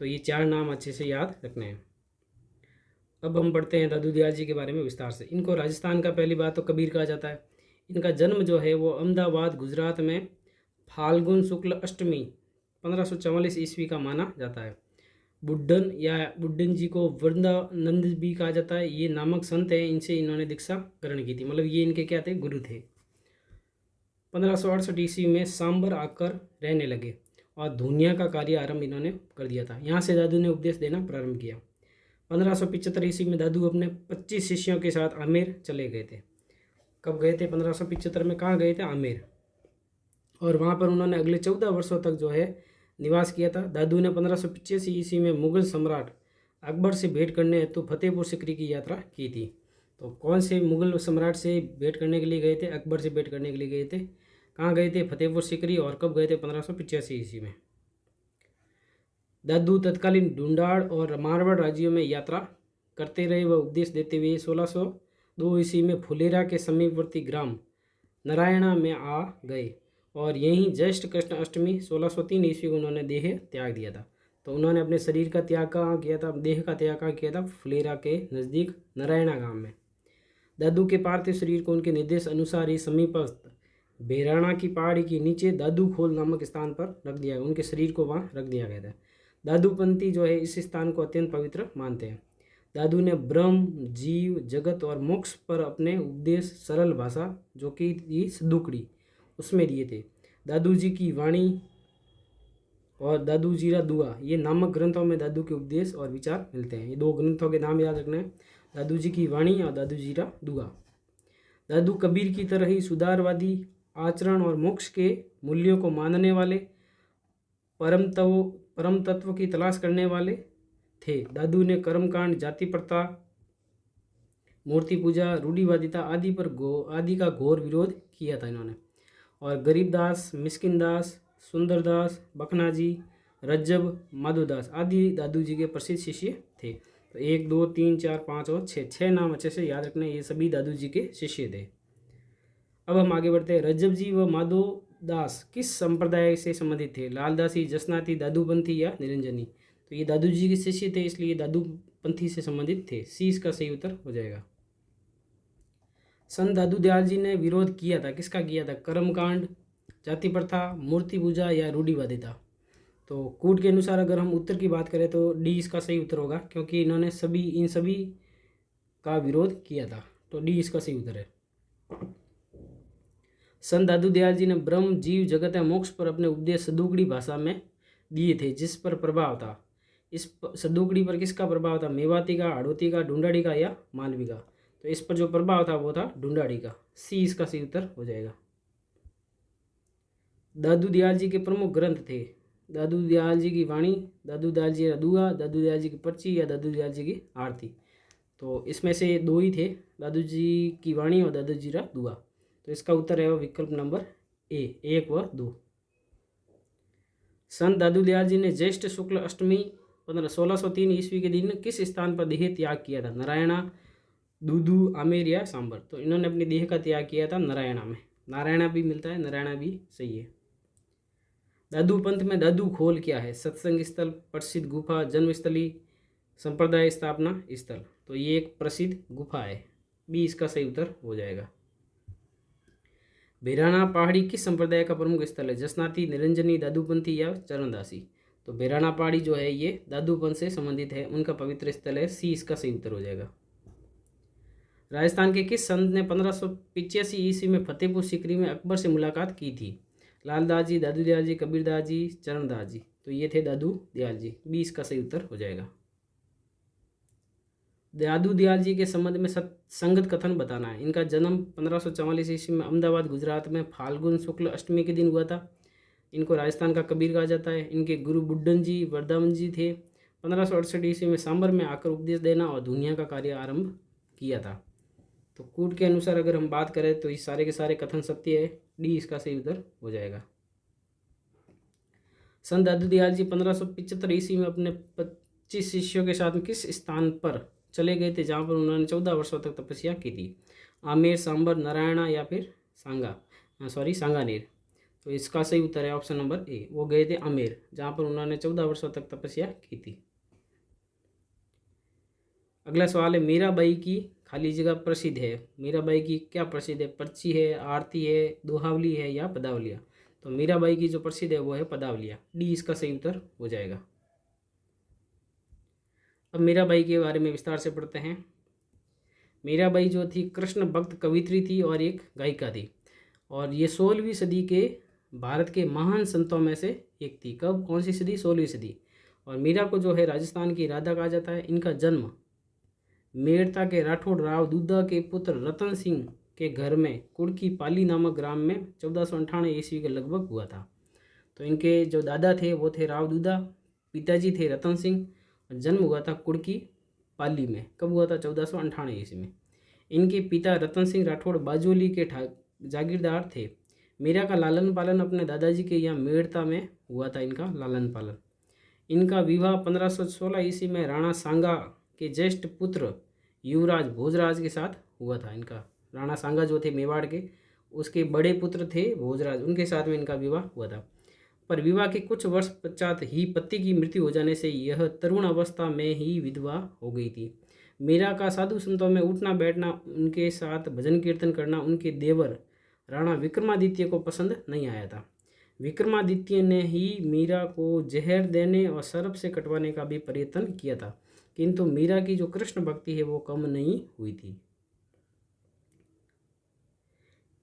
तो ये 4 नाम अच्छे से याद रखने हैं। अब हम पढ़ते हैं दादू दयाल जी के बारे में विस्तार से। इनको राजस्थान का पहली बात तो कबीर कहा जाता है। इनका जन्म जो है वो अहमदाबाद गुजरात में फाल्गुन शुक्ल अष्टमी 1544 ईस्वी का माना जाता है। बुड्ढन या बुड्ढन जी को वृंदानंद भी कहा जाता है। ये नामक संत हैं, इनसे इन्होंने दीक्षा ग्रहण की थी, मतलब ये इनके क्या थे, गुरु थे। 1568 ईस्वी में सांबर आकर रहने लगे और धुनिया का कार्य आरंभ इन्होंने कर दिया था। यहाँ से दादू ने उपदेश देना प्रारंभ किया। 1575 ईस्वी में दादू अपने 25 शिष्यों के साथ आमेर चले गए थे। कब गए थे? 1575 में। कहाँ गए थे? आमेर। और वहाँ पर उन्होंने अगले 14 वर्षों तक जो है निवास किया था। दादू ने 1585 ईस्वी में मुगल सम्राट अकबर से भेंट करने हेतु फतेहपुर सीकरी की यात्रा की थी। तो कौन से मुगल सम्राट से भेंट करने के लिए गए थे? अकबर से भेंट करने के लिए गए थे। कहाँ गए थे? फतेहपुर सीकरी। और कब गए थे? 1585 ईस्वी में। दादू तत्कालीन ढूंढाड़ और मारवाड़ राज्यों में यात्रा करते रहे व उपदेश देते हुए 1602 ईस्वी में फुलेरा के समीपवर्ती ग्राम नारायणा में आ गए और यहीं ज्येष्ठ कृष्ण अष्टमी 1603 ईस्वी को उन्होंने देह त्याग दिया था। तो उन्होंने अपने शरीर का त्याग कहाँ किया था? देह का त्याग कहाँ किया था? फुलेरा के नज़दीक नारायणा गांव में। दादू के पार्थिव शरीर को उनके निर्देश अनुसार ही समीपस्थ बेराणा की पहाड़ी के नीचे दादू खोल नामक स्थान पर रख दिया गया। उनके शरीर को वहाँ रख दिया गया था। दादूपंथी जो है इस स्थान को अत्यंत पवित्र मानते हैं। दादू ने ब्रह्म, जीव, जगत और मोक्ष पर अपने उपदेश सरल भाषा जो कि थी सदुकड़ी उसमें दिए थे। दादू जी की वाणी और दादू जीरा दुआ ये नामक ग्रंथों में दादू के उपदेश और विचार मिलते हैं। ये 2 ग्रंथों के नाम याद रखना है, दादू जी की वाणी और दादू जीरा दुआ। दादू कबीर की तरह ही सुधारवादी आचरण और मोक्ष के मूल्यों को मानने वाले परम तत्व की तलाश करने वाले थे। दादू ने कर्मकांड, जाति प्रथा, मूर्ति पूजा, रूढ़िवादिता आदि का घोर विरोध किया था इन्होंने। और गरीबदास, मिस्किनदास, सुंदरदास, बखनाजी, रज्जब, माधोदास आदि दादू जी के प्रसिद्ध शिष्य थे। तो 1, 2, 3, 4, 5 और 6 नाम अच्छे से याद रखने। ये सभी दादू जी के शिष्य थे। अब हम आगे बढ़ते हैं। रज्जब जी व माधोदास किस संप्रदाय से संबंधित थे? लालदासी, जसनाती, दादूपंथी या निरंजनी? तो ये दादू जी के शिष्य थे, इसलिए दादूपंथी से संबंधित थे। सी इसका सही उत्तर हो जाएगा। संत दादू दयाल जी ने विरोध किया था, किसका किया था? कर्मकांड, जाति प्रथा, मूर्ति पूजा या रूढ़िवादिता? तो कूट के अनुसार अगर हम उत्तर की बात करें तो डी इसका सही उत्तर होगा, क्योंकि इन्होंने इन सभी का विरोध किया था। तो डी इसका सही उत्तर है। संत दादू दयाल जी ने ब्रह्म, जीव, जगत या मोक्ष पर अपने उपदेश सदुकड़ी भाषा में दिए थे, जिस पर प्रभाव था। इस सदुकड़ी पर किसका प्रभाव था? मेवाती का, हाड़ौती का, ढूंढाड़ी का या मालवी का? तो इस पर जो प्रभाव था वो था ढूंढाड़ी का। सी इसका सही उत्तर हो जाएगा। दादू दयाल जी के प्रमुख ग्रंथ थे दादू दयाल जी की वाणी, दादू दयाल जी का दुआ, दादू दयाल जी की पर्ची या दादू दयाल जी की आरती? तो इसमें से 2 ही थे, दादू जी की वाणी और दादू जी का दुआ। तो इसका उत्तर है विकल्प नंबर ए, 1 व 2। संत दादू दयाल जी ने ज्येष्ठ शुक्ल अष्टमी 1603 ईस्वी के दिन किस स्थान पर देह त्याग किया था? नारायणा, दूदू, आमेर या सांबर? तो इन्होंने अपने देह का त्याग किया था नारायणा में। नारायणा भी मिलता है, नारायणा भी सही है। दादू पंथ में दादू खोल क्या है? सत्संग स्थल, प्रसिद्ध गुफा, जन्मस्थली, संप्रदाय स्थापना स्थल? तो ये एक प्रसिद्ध गुफा है। बी इसका सही उत्तर हो जाएगा। बेराना पहाड़ी किस संप्रदाय का प्रमुख स्थल है? जसनाती, निरंजनी, दादूपंथी या चरणदासी? तो बेराना पहाड़ी जो है ये दादूपंथ से संबंधित है, उनका पवित्र स्थल है। सी इसका सही उत्तर हो जाएगा। राजस्थान के किस संत ने 1585 ईस्वी में फतेहपुर सीकरी में अकबर से मुलाकात की थी? लालदास जी, दादू दयाल जी, कबीरदास जी, चरणदास जी? तो ये थे दादू दयाल जी। बी इसका सही उत्तर हो जाएगा। दादू दयाल जी के संबंध में संगत कथन बताना है। इनका जन्म 1544 ईस्वी में अहमदाबाद गुजरात में फाल्गुन शुक्ल अष्टमी के दिन हुआ था। इनको राजस्थान का कबीर कहा जाता है। इनके गुरु बुड्ढन जी वरदावन जी थे। 1568 ईस्वी में सांबर में आकर उपदेश देना और दुनिया का कार्य आरंभ किया था। तो कूट के अनुसार अगर हम बात करें तो ये सारे के सारे कथन सत्य है। डी इसका सही उत्तर हो जाएगा। संत दादू दयाल जी 1575 ईस्वी में अपने 25 शिष्यों के साथ किस स्थान पर चले गए थे, जहाँ पर उन्होंने 14 वर्षों तक तपस्या की थी? आमेर, सांबर, नारायणा या फिर सांगानेर? तो इसका सही उत्तर है ऑप्शन नंबर ए। वो गए थे आमेर, जहाँ पर उन्होंने 14 वर्षों तक तपस्या की थी। अगला सवाल है, मीराबाई की खाली जगह प्रसिद्ध है। मीराबाई की क्या प्रसिद्ध है? पर्ची है, आरती है, दोहावली है या पदावलिया? तो मीराबाई की जो प्रसिद्ध है वो है पदावलिया। डी इसका सही उत्तर हो जाएगा। अब मीराबाई के बारे में विस्तार से पढ़ते हैं। मीराबाई जो थी कृष्ण भक्त कवित्री थी और एक गायिका थी, और ये 16वीं सदी के भारत के महान संतों में से एक थी। कब? कौन सी सदी? 16वीं सदी। और मीरा को जो है राजस्थान की राधा कहा जाता है। इनका जन्म मेड़ता के राठौड़ राव दूधा के पुत्र रतन सिंह के घर में कुड़की पाली नामक ग्राम में 1498 ईस्वी के लगभग हुआ था। तो इनके जो दादा थे वो थे राव दूधा, पिताजी थे रतन सिंह, और जन्म हुआ था कुड़की पाली में। कब हुआ था? 1498 ईस्वी में। इनके पिता रतन सिंह राठौड़ बाजोली के जागीरदार थे। मीरा का लालन पालन अपने दादाजी के यहाँ मेड़ता में हुआ था। इनका लालन पालन। इनका विवाह 1516 ईस्वी में राणा सांगा के ज्येष्ठ पुत्र युवराज भोजराज के साथ हुआ था। इनका राणा सांगा जो थे मेवाड़ के, उसके बड़े पुत्र थे भोजराज, उनके साथ में इनका विवाह हुआ था। पर विवाह के कुछ वर्ष पश्चात ही पति की मृत्यु हो जाने से यह तरुण अवस्था में ही विधवा हो गई थी। मीरा का साधु संतों में उठना बैठना, उनके साथ भजन कीर्तन करना उनके देवर राणा विक्रमादित्य को पसंद नहीं आया था। विक्रमादित्य ने ही मीरा को जहर देने और सर्प से कटवाने का भी प्रयत्न किया था, किंतु मीरा की जो कृष्ण भक्ति है वो कम नहीं हुई थी।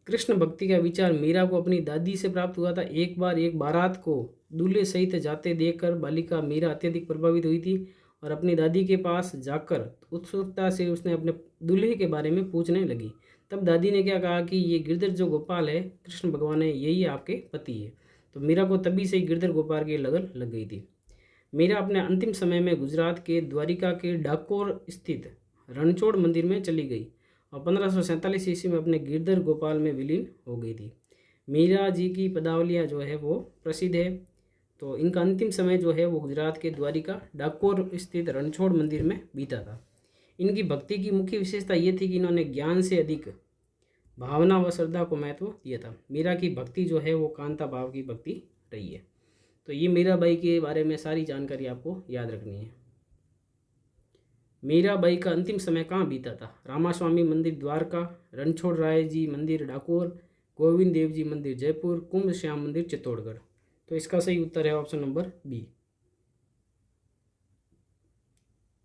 कृष्ण भक्ति का विचार मीरा को अपनी दादी से प्राप्त हुआ था। एक बार एक बारात को दूल्हे सहित जाते देखकर बालिका मीरा अत्यधिक प्रभावित हुई थी और अपनी दादी के पास जाकर उत्सुकता से उसने अपने दूल्हे के बारे में पूछने लगी। तब दादी ने क्या कहा कि ये गिरधर जो गोपाल है, कृष्ण भगवान है, यही आपके पति है। तो मीरा को तभी से ही गिरधर गोपाल की लगन लग गई थी। मीरा अपने अंतिम समय में गुजरात के द्वारिका के डाकोर स्थित रणछोड़ मंदिर में चली गई और 1547 ईस्वी में अपने गिरधर गोपाल में विलीन हो गई थी। मीरा जी की पदावलियाँ जो है वो प्रसिद्ध है। तो इनका अंतिम समय जो है वो गुजरात के द्वारिका डाकोर स्थित रणछोड़ मंदिर में बीता था। इनकी भक्ति की मुख्य विशेषता ये थी कि इन्होंने ज्ञान से अधिक भावना व श्रद्धा को महत्व दिया था। मीरा की भक्ति जो है वो कांता भाव की भक्ति रही है। तो ये मीराबाई के बारे में सारी जानकारी आपको याद रखनी है। मीराबाई का अंतिम समय कहाँ बीता था? रामास्वामी मंदिर द्वारका, रणछोड़ राय जी मंदिर डाकोर, गोविंद देव जी मंदिर जयपुर, कुंभ श्याम मंदिर चित्तौड़गढ़। तो इसका सही उत्तर है ऑप्शन नंबर बी।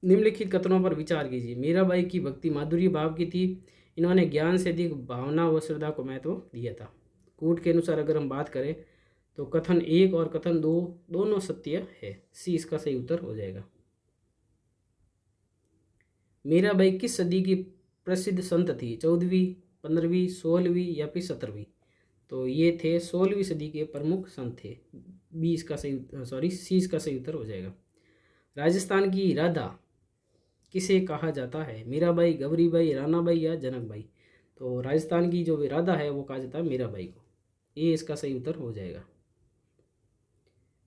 निम्नलिखित कथनों पर विचार कीजिए। मीराबाई की भक्ति माधुर्य भाव की थी। इन्होंने ज्ञान से अधिक भावना व श्रद्धा को महत्व दिया था। कूट के अनुसार अगर हम बात करें तो कथन 1 और कथन 2 दोनों सत्य है। सी इसका सही उत्तर हो जाएगा। मीराबाई किस सदी की प्रसिद्ध संत थी? 14वीं, 15वीं, 16वीं या फिर 17वीं? तो ये थे 16वीं सदी के प्रमुख संत थे। सी इसका सही उत्तर हो जाएगा। राजस्थान की राधा किसे कहा जाता है? मीराबाई, गौरीबाई, रानाबाई या जनकबाई? तो राजस्थान की जो राधा है वो कहा जाता है मीराबाई को। ये इसका सही उत्तर हो जाएगा।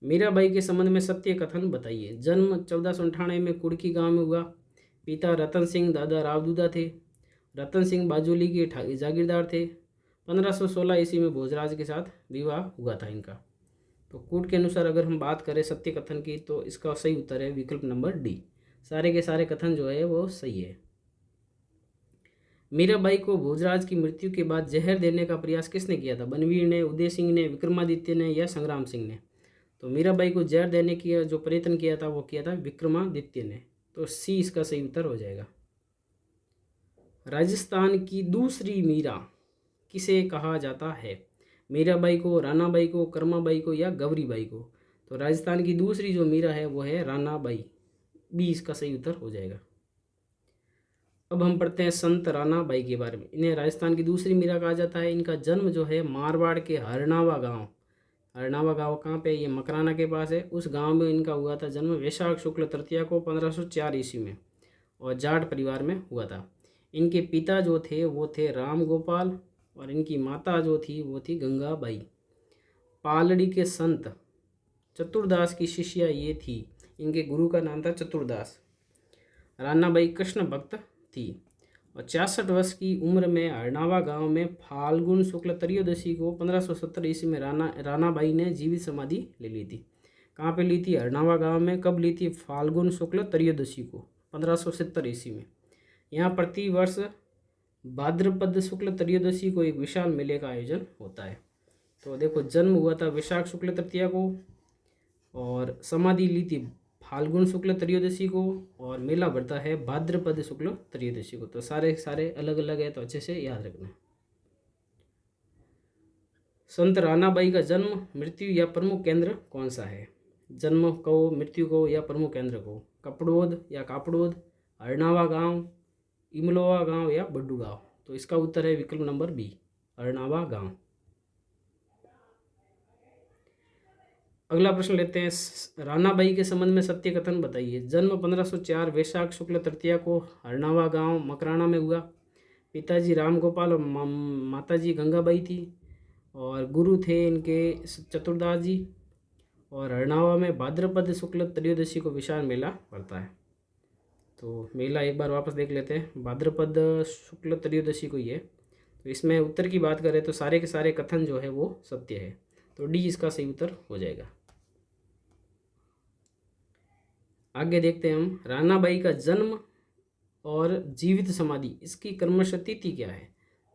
मीराबाई के संबंध में सत्य कथन बताइए। जन्म 1498 में कुड़की गांव में हुआ। पिता रतन सिंह, दादा रावदूदा थे। रतन सिंह बाजोली के जागीरदार थे। 1516 ईस्वी में भोजराज के साथ विवाह हुआ था इनका। तो कूट के अनुसार अगर हम बात करें सत्य कथन की तो इसका सही उत्तर है विकल्प नंबर डी। सारे के सारे कथन जो है वो सही है। मीराबाई को भोजराज की मृत्यु के बाद जहर देने का प्रयास किसने किया था? बनवीर ने, उदय सिंह ने, विक्रमादित्य ने या संग्राम सिंह ने? तो मीराबाई को जहर देने की जो प्रयत्न किया था वो किया था विक्रमादित्य ने। तो सी इसका सही उत्तर हो जाएगा। राजस्थान की दूसरी मीरा किसे कहा जाता है? मीराबाई को, रानाबाई को, कर्माबाई को या गौरीबाई को? तो राजस्थान की दूसरी जो मीरा है वो है रानाबाई। बी इसका सही उत्तर हो जाएगा। अब हम पढ़ते हैं संत रानाबाई के बारे में। इन्हें राजस्थान की दूसरी मीरा कहा जाता है। इनका जन्म जो है मारवाड़ के हरनावा गांव कहाँ पे? ये मकराना के पास है। उस गांव में इनका हुआ था जन्म वैशाख शुक्ल तृतीया को 1504 ईस्वी में, और जाट परिवार में हुआ था। इनके पिता जो थे वो थे राम गोपाल और इनकी माता जो थी वो थी गंगाबाई। पालड़ी के संत चतुरदास की शिष्या ये थी। इनके गुरु का नाम था चतुरदास। रानाबाई कृष्ण भक्त थी और 66 वर्ष की उम्र में हरनावा गांव में फाल्गुन शुक्ल त्रयोदशी को 1570 ईस्वी में रानाबाई ने जीवित समाधि ले ली थी। कहाँ पे ली थी? हरनावा गांव में। कब ली थी? फाल्गुन शुक्ल त्रयोदशी को 1570 ईस्वी में। यहाँ प्रति वर्ष भाद्रपद शुक्ल त्रयोदशी को एक विशाल मेले का आयोजन होता है। तो देखो, जन्म हुआ था वैशाख शुक्ल तृतीया को और समाधि ली थी फाल्गुन शुक्ल त्रयोदशी को और मेला बढ़ता है भाद्रपद शुक्ल त्रयोदशी को। तो सारे अलग अलग है, तो अच्छे से याद रखना। संत रानाबाई का जन्म, मृत्यु या प्रमुख केंद्र कौन सा है? जन्म को, मृत्यु को या प्रमुख केंद्र को? कपड़ोद या कापड़ोद, अरनावा गांव, इमलोवा गांव या बड्डू गांव? तो इसका उत्तर है विकल्प नंबर बी, अरनावा गांव। अगला प्रश्न लेते हैं। रानाबाई के संबंध में सत्य कथन बताइए। जन्म 1504 वैशाख शुक्ल तृतीया को हरनावा गांव मकराना में हुआ। पिताजी राम गोपाल और माताजी गंगाबाई थी और गुरु थे इनके चतुरदास जी। और हरनावा में भाद्रपद शुक्ल त्रयोदशी को विशाल मेला पड़ता है। तो मेला एक बार वापस देख लेते हैं। भाद्रपद शुक्ल त्रयोदशी को ही है। तो इसमें उत्तर की बात करें तो सारे के सारे कथन जो है वो सत्य है। तो डी इसका सही उत्तर हो जाएगा। आगे देखते हैं हम। रानाबाई का जन्म और जीवित समाधि, इसकी क्रमशः तिथि क्या है?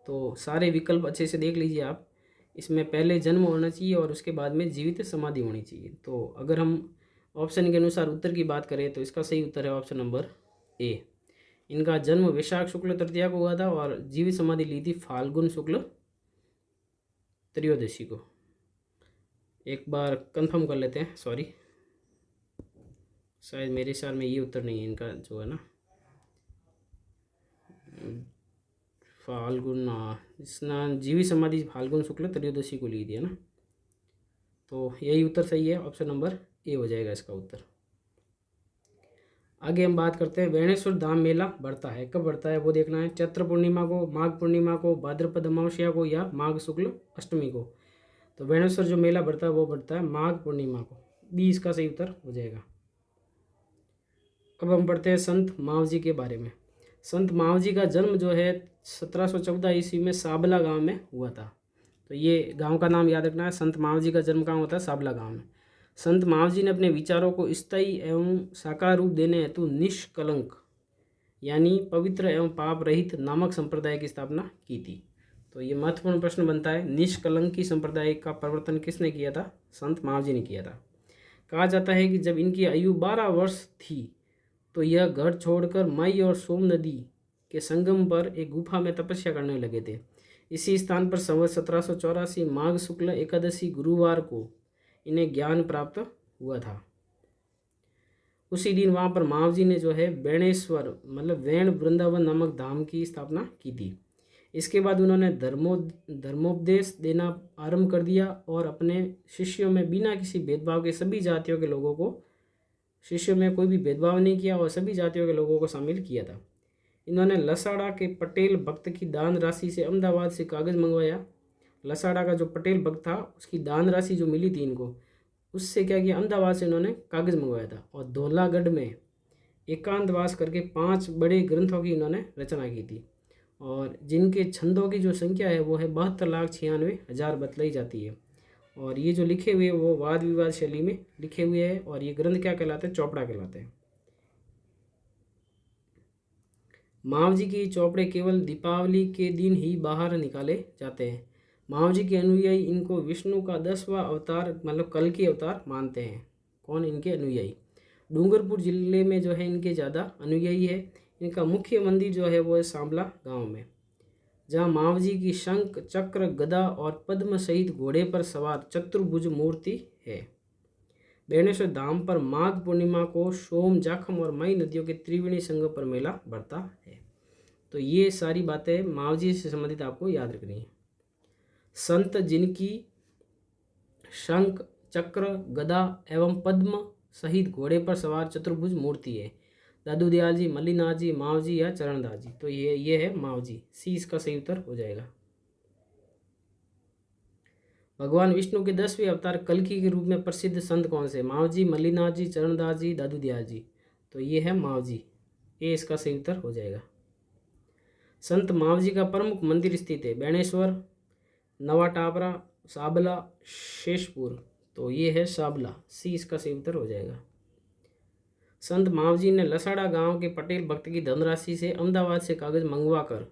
तो सारे विकल्प अच्छे से देख लीजिए आप। इसमें पहले जन्म होना चाहिए और उसके बाद में जीवित समाधि होनी चाहिए। तो अगर हम ऑप्शन के अनुसार उत्तर की बात करें तो इसका सही उत्तर है ऑप्शन नंबर ए। इनका जन्म वैशाख शुक्ल तृतीया को हुआ था और जीवित समाधि ली थी फाल्गुन शुक्ल त्रयोदशी को। एक बार कंफर्म कर लेते हैं। सॉरी, शायद मेरे ख्याल में ये उत्तर नहीं है इनका, जो है ना फाल्गुन, स्नान जीवित समाधि फाल्गुन शुक्ल त्रयोदशी को ली थी, है ना। तो यही उत्तर सही है, ऑप्शन नंबर ए हो जाएगा इसका उत्तर। आगे हम बात करते हैं। बेणेश्वर धाम मेला बढ़ता है, कब बढ़ता है वो देखना है। चैत्र पूर्णिमा को, माघ पूर्णिमा को, भाद्रपद अमावस्या को या माघ शुक्ल अष्टमी को? तो बेणेश्वर जो मेला बढ़ता है वो बढ़ता है माघ पूर्णिमा को। बी इसका सही उत्तर हो जाएगा। अब हम पढ़ते हैं संत मावजी के बारे में। संत मावजी का जन्म जो है 1714 ईस्वी में साबला गांव में हुआ था। तो ये गांव का नाम याद रखना है। संत मावजी का जन्म कहाँ होता है? साबला गांव में। संत मावजी ने अपने विचारों को स्थायी एवं साकार रूप देने हेतु निष्कलंक यानी पवित्र एवं पाप रहित नामक संप्रदाय की स्थापना की थी। तो ये महत्वपूर्ण प्रश्न बनता है, निष्कलंकी संप्रदाय का प्रवर्तन किसने किया था? संत मावजी ने किया था। कहा जाता है कि जब इनकी आयु 12 वर्ष थी तो यह घर छोड़कर मई और सोम नदी के संगम पर एक गुफा में तपस्या करने लगे थे। इसी स्थान पर संवत 1784 माघ शुक्ल एकादशी गुरुवार को इन्हें ज्ञान प्राप्त हुआ था। उसी दिन वहाँ पर मावजी ने जो है बेणेश्वर मतलब वेण वृंदावन नामक धाम की स्थापना की थी। इसके बाद उन्होंने धर्मोपदेश देना आरंभ कर दिया और अपने शिष्यों में बिना किसी भेदभाव के सभी जातियों के लोगों को, शिष्यों में कोई भी भेदभाव नहीं किया और सभी जातियों के लोगों को शामिल किया था। इन्होंने लसाड़ा के पटेल भक्त की दान राशि से अहमदाबाद से कागज़ मंगवाया। लसाड़ा का जो पटेल भक्त था उसकी दान राशि जो मिली थी इनको, उससे क्या किया, अहमदाबाद से इन्होंने कागज़ मंगवाया था। और धौलागढ़ में एकांतवास करके 5 बड़े ग्रंथों की इन्होंने रचना की थी और जिनके छंदों की जो संख्या है वो है 72,96,000 बतलाई जाती है। और ये जो लिखे हुए वो वाद विवाद शैली में लिखे हुए हैं और ये ग्रंथ क्या कहलाते हैं? चौपड़ा कहलाते हैं। मावजी की चौपड़े केवल दीपावली के दिन ही बाहर निकाले जाते हैं। मावजी के अनुयायी इनको विष्णु का 10वां अवतार मतलब कल की अवतार मानते हैं। कौन? इनके अनुयायी। डूंगरपुर जिले में जो है इनके ज़्यादा अनुयायी है। इनका मुख्य मंदिर जो है वो है सांबला गांव में, जहाँ मावजी की शंख, चक्र, गदा और पद्म सहित घोड़े पर सवार चतुर्भुज मूर्ति है। बेणेश्वर धाम पर माघ पूर्णिमा को सोम, जाखम और मई नदियों के त्रिवेणी संगम पर मेला बढ़ता है। तो ये सारी बातें मावजी से संबंधित आपको याद रखनी है। संत जिनकी शंख, चक्र, गदा एवं पद्म सहित घोड़े पर सवार चतुर्भुज मूर्ति है। दादू दयाल जी, मल्लीनाथ जी, मावजी या चरणदास जी? तो ये है मावजी। सी इसका सही उत्तर हो जाएगा। भगवान विष्णु के 10वें अवतार कल्कि के रूप में प्रसिद्ध संत कौन से? मावजी, मल्लीनाथ जी, चरणदास जी, दादू दयाल जी? तो ये है मावजी। ये इसका सही उत्तर हो जाएगा। संत मावजी का प्रमुख मंदिर स्थित है बेणेश्वर, नवा टाबरा, साबला, शेषपुर। तो ये है साबला, सी इसका सही उत्तर हो जाएगा। संत मावजी ने लसाड़ा गांव के पटेल भक्त की धनराशि से अहमदाबाद से कागज मंगवाकर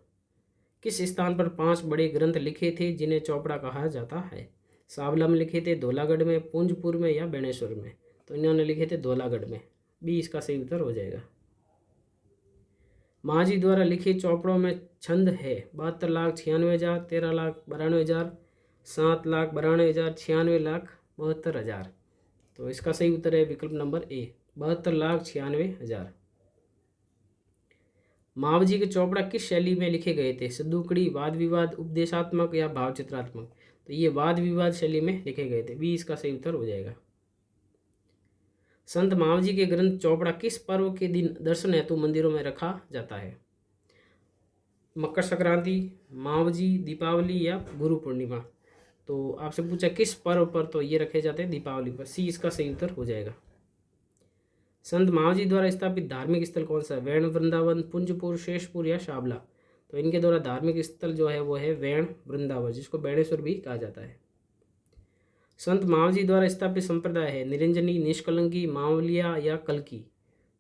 किस स्थान पर 5 बड़े ग्रंथ लिखे थे जिन्हें चौपड़ा कहा जाता है? सावला में लिखे थे, धौलागढ़ में, पुंजपुर में या बेणेश्वर में? तो इन्होंने लिखे थे धौलागढ़ में, बी इसका सही उत्तर हो जाएगा। मांझी द्वारा लिखे चौपड़ों में छंद है 72,96,000, 13,92,000, 7,92,000, 96,72,000। तो इसका सही उत्तर है विकल्प नंबर ए, 72,96,000। मावजी के चौपड़ा किस शैली में लिखे गए थे? सद्दुकड़ी, वाद विवाद, उपदेशात्मक या भाव चित्रात्मक? तो ये वाद विवाद शैली में लिखे गए थे, बी इसका सही उत्तर हो जाएगा। संत मावजी के ग्रंथ चौपड़ा किस पर्व के दिन दर्शन हेतु मंदिरों में रखा जाता है? मकर संक्रांति, मावजी, दीपावली या गुरु पूर्णिमा? तो आपसे पूछा किस पर्व पर, तो ये रखे जाते हैं दीपावली पर, सी इसका सही उत्तर हो जाएगा। संत मावजी द्वारा स्थापित धार्मिक स्थल कौन सा है? वैण वृंदावन, पुंजपुर, शेषपुर या शाबला? तो इनके द्वारा धार्मिक स्थल जो है वो है वैण वृंदावन, जिसको बेणेश्वर भी कहा जाता है। संत मावजी द्वारा स्थापित संप्रदाय है निरंजनी, निष्कलंकी, मावलिया या कल्की?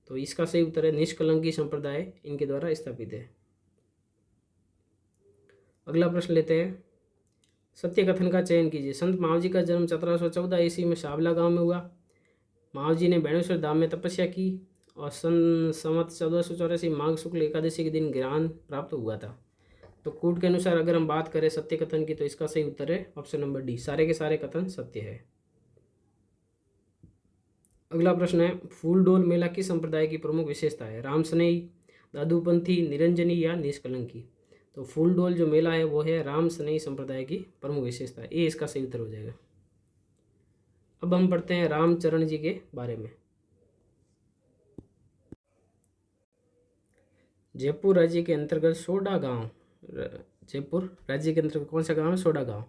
तो इसका सही उत्तर है निष्कलंकी संप्रदाय इनके द्वारा स्थापित है। अगला प्रश्न लेते हैं, सत्य कथन का चयन कीजिए। संत मावजी का जन्म 1714 ईस्वी में शाबला गांव में हुआ। मावजी ने बेणेश्वर धाम में तपस्या की और संवत 1484 माघ शुक्ल एकादशी के दिन ज्ञान प्राप्त हुआ था। तो कूट के अनुसार अगर हम बात करें सत्य कथन की, तो इसका सही उत्तर है ऑप्शन नंबर डी, सारे के सारे कथन सत्य है। अगला प्रश्न है, फूलडोल मेला किस संप्रदाय की प्रमुख विशेषता है? रामसनेई, दादूपंथी, निरंजनी या निष्कलंकी? तो फूलडोल जो मेला है वो है रामसनेई संप्रदाय की प्रमुख विशेषता है, ये इसका सही उत्तर हो जाएगा। अब हम पढ़ते हैं रामचरण जी के बारे में। जयपुर राज्य के अंतर्गत सोडा गांव, जयपुर राज्य के अंतर्गत कौन सा गांव है? सोडा गांव।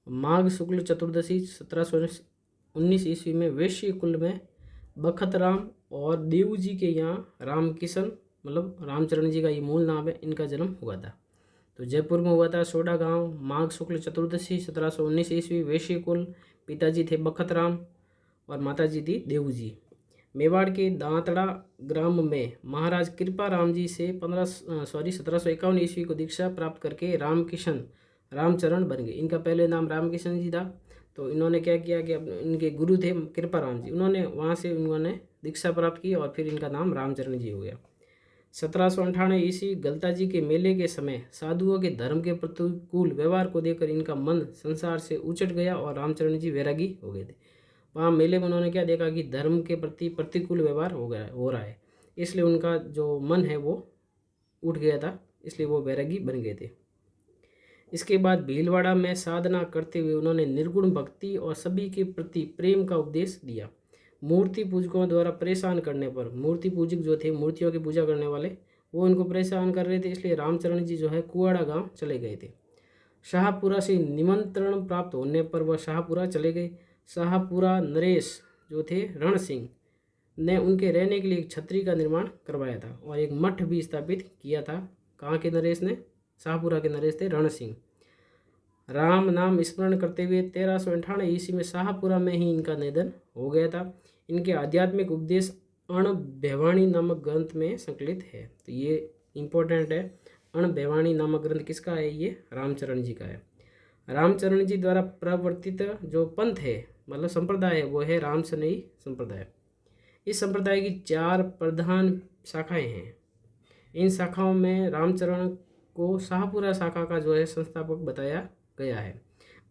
माघ शुक्ल चतुर्दशी 1719 ईस्वी में वैश्य कुल में बखत राम और देव जी के यहाँ रामकिशन, मतलब रामचरण जी का ये मूल नाम है, इनका जन्म हुआ था। तो जयपुर में हुआ था सोडा गांव, माघ शुक्ल चतुर्दशी 1719 ईस्वी, वैश्य कुल, पिताजी थे बखत राम और माताजी थी देव जी। मेवाड़ के दांतड़ा ग्राम में महाराज कृपा राम जी से 1751 ईस्वी को दीक्षा प्राप्त करके रामकिशन रामचरण बन गए। इनका पहले नाम रामकिशन जी था। तो इन्होंने क्या किया कि इनके गुरु थे कृपा राम जी, उन्होंने वहाँ से उन्होंने दीक्षा प्राप्त की और फिर इनका नाम रामचरण जी हो गया। 1798 ईस्वी गलता जी के मेले के समय साधुओं के धर्म के प्रतिकूल व्यवहार को देखकर इनका मन संसार से उचट गया और रामचरण जी वैरागी हो गए थे। वहाँ मेले में उन्होंने क्या देखा कि धर्म के प्रति प्रतिकूल व्यवहार हो रहा है, इसलिए उनका जो मन है वो उठ गया था, इसलिए वो वैरागी बन गए थे। इसके बाद भीलवाड़ा में साधना करते हुए उन्होंने निर्गुण भक्ति और सभी के प्रति प्रेम का उपदेश दिया। मूर्ति पूजकों द्वारा परेशान करने पर, मूर्ति पूजक जो थे मूर्तियों की पूजा करने वाले, वो इनको परेशान कर रहे थे, इसलिए रामचरण जी जो है कुआड़ा गांव चले गए थे। शाहपुरा से निमंत्रण प्राप्त होने पर वह शाहपुरा चले गए। शाहपुरा नरेश जो थे रण सिंह ने उनके रहने के लिए एक छतरी का निर्माण करवाया था और एक मठ भी स्थापित किया था। कहाँ के नरेश ने? शाहपुरा के नरेश थे रण सिंह। राम नाम स्मरण करते हुए 1398 ईस्वी में शाहपुरा में ही इनका निधन हो गया था। इनके आध्यात्मिक उपदेश अणभैवाणी नामक ग्रंथ में संकलित है। तो ये इम्पोर्टेंट है, अणभैवाणी नामक ग्रंथ किसका है? ये रामचरण जी का है। रामचरण जी द्वारा प्रवर्तित जो पंथ है, मतलब संप्रदाय है, वो है रामसनेई संप्रदाय। इस संप्रदाय की 4 प्रधान शाखाएं हैं। इन शाखाओं में रामचरण को शाहपुरा शाखा का जो है संस्थापक बताया गया है।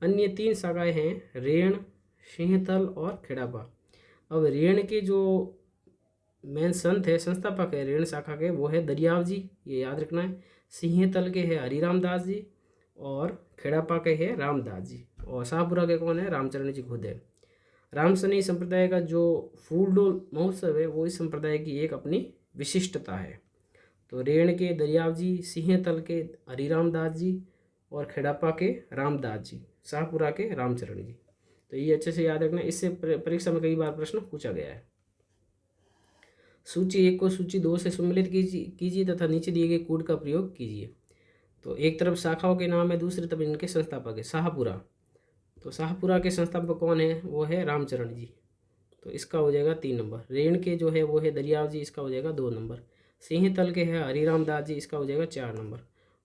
अन्य 3 शाखाएं हैं रेण, सिंहतल और खेड़ापा। अब रेण के जो मेन संत है, संस्थापक है रेण शाखा के, वो है दरियाव जी, ये याद रखना है। सिंहतल के है हरिराम दास जी और खेड़ापा के है रामदास जी, और शाहपुरा के कौन है? रामचरण जी खुद है। रामसनेई संप्रदाय का जो फूलडोल महोत्सव है वो इस संप्रदाय की एक अपनी विशिष्टता है। तो रेण के दरियाव जी, सिंहतल के हरिराम दास जी और खेड़ापा के रामदास जी, शाहपुरा के रामचरण जी। तो ये अच्छे से याद रखना, इससे परीक्षा में कई बार प्रश्न पूछा गया है। सूची 1 को सूची 2 से सम्मिलित कीजिए तथा नीचे दिए गए कोड का प्रयोग कीजिए। तो एक तरफ शाखाओं के नाम है, दूसरी तरफ इनके संस्थापक है। शाहपुरा, तो शाहपुरा के संस्थापक कौन है, वो है रामचरण जी, तो इसका हो जाएगा 3 नंबर। रेण के जो है वो है दरियाव जी, इसका हो जाएगा 2 नंबर। सिंहतल के है हरिराम दास जी, इसका हो जाएगा 4 नंबर।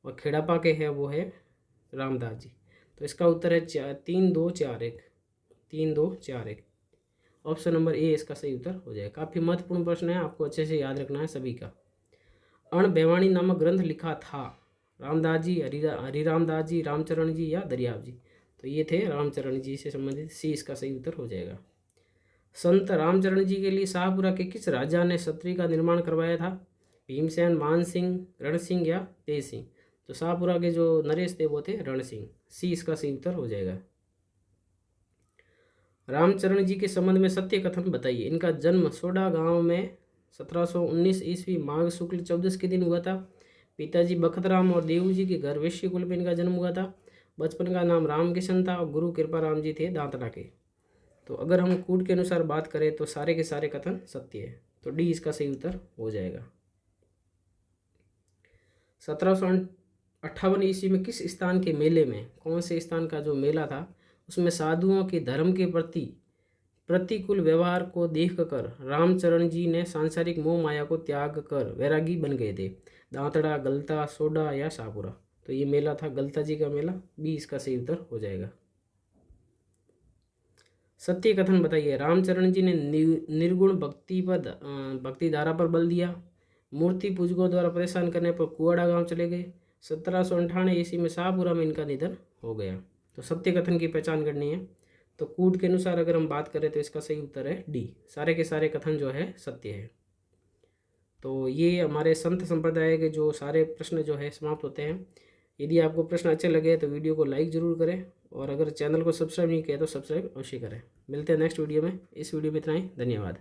और खेड़ापा के है वो है रामदास जी, तो इसका उत्तर है 3 2 4 1, 3 2 4 1। ऑप्शन नंबर ए इसका सही उत्तर हो जाएगा। काफ़ी महत्वपूर्ण प्रश्न है, आपको अच्छे से याद रखना है सभी का। अण बेवाणी नामक ग्रंथ लिखा था रामदास जी, हरिरामदास जी, रामचरण जी या दरियाव जी, तो ये थे रामचरण जी से संबंधित, सी इसका सही उत्तर हो जाएगा। संत रामचरण जी के लिए शाहपुरा के किस राजा ने सत्री का निर्माण करवाया था, भीमसेन, मान सिंह, रण सिंह या तेज सिंह, तो शाहपुरा के जो नरेश थे वो थे रण सिंह, सी इसका सही उत्तर हो जाएगा। रामचरण जी के संबंध में सत्य कथन बताइए। इनका जन्म सोडा गांव में 1719 ईस्वी माघ शुक्ल 14 के दिन हुआ था। पिताजी बखतराम और देवू जी के घर वैश्य कुल में इनका जन्म हुआ था। बचपन का नाम रामकिशन था और गुरु कृपा राम जी थे दांतड़ा के। तो अगर हम कूट के अनुसार बात करें तो सारे के सारे कथन सत्य है, तो डी इसका सही उत्तर हो जाएगा। 1758 ईस्वी में किस स्थान के मेले में, कौन से स्थान का जो मेला था उसमें साधुओं के धर्म के प्रति प्रतिकूल व्यवहार को देखकर रामचरण जी ने सांसारिक मोह माया को त्याग कर वैरागी बन गए थे, दांतड़ा, गलता, सोडा या शाहपुरा, तो ये मेला था गलता जी का मेला, बी इसका सही उत्तर हो जाएगा। सत्य कथन बताइए। रामचरण जी ने निर्गुण भक्ति पर भक्ति धारा पर बल दिया। मूर्ति पूजकों द्वारा परेशान करने पर कुआड़ा गांव चले गए। 1798 ईस्वी में शाहपुरा में इनका निधन हो गया। तो सत्य कथन की पहचान करनी है, तो कूट के अनुसार अगर हम बात करें तो इसका सही उत्तर है डी, सारे के सारे कथन जो है सत्य है। तो ये हमारे संत संप्रदाय के जो सारे प्रश्न जो है समाप्त होते हैं। यदि आपको प्रश्न अच्छे लगे तो वीडियो को लाइक ज़रूर करें, और अगर चैनल को सब्सक्राइब नहीं किया तो सब्सक्राइब अवश्य करें। मिलते हैं नेक्स्ट वीडियो में। इस वीडियो में इतना ही, धन्यवाद।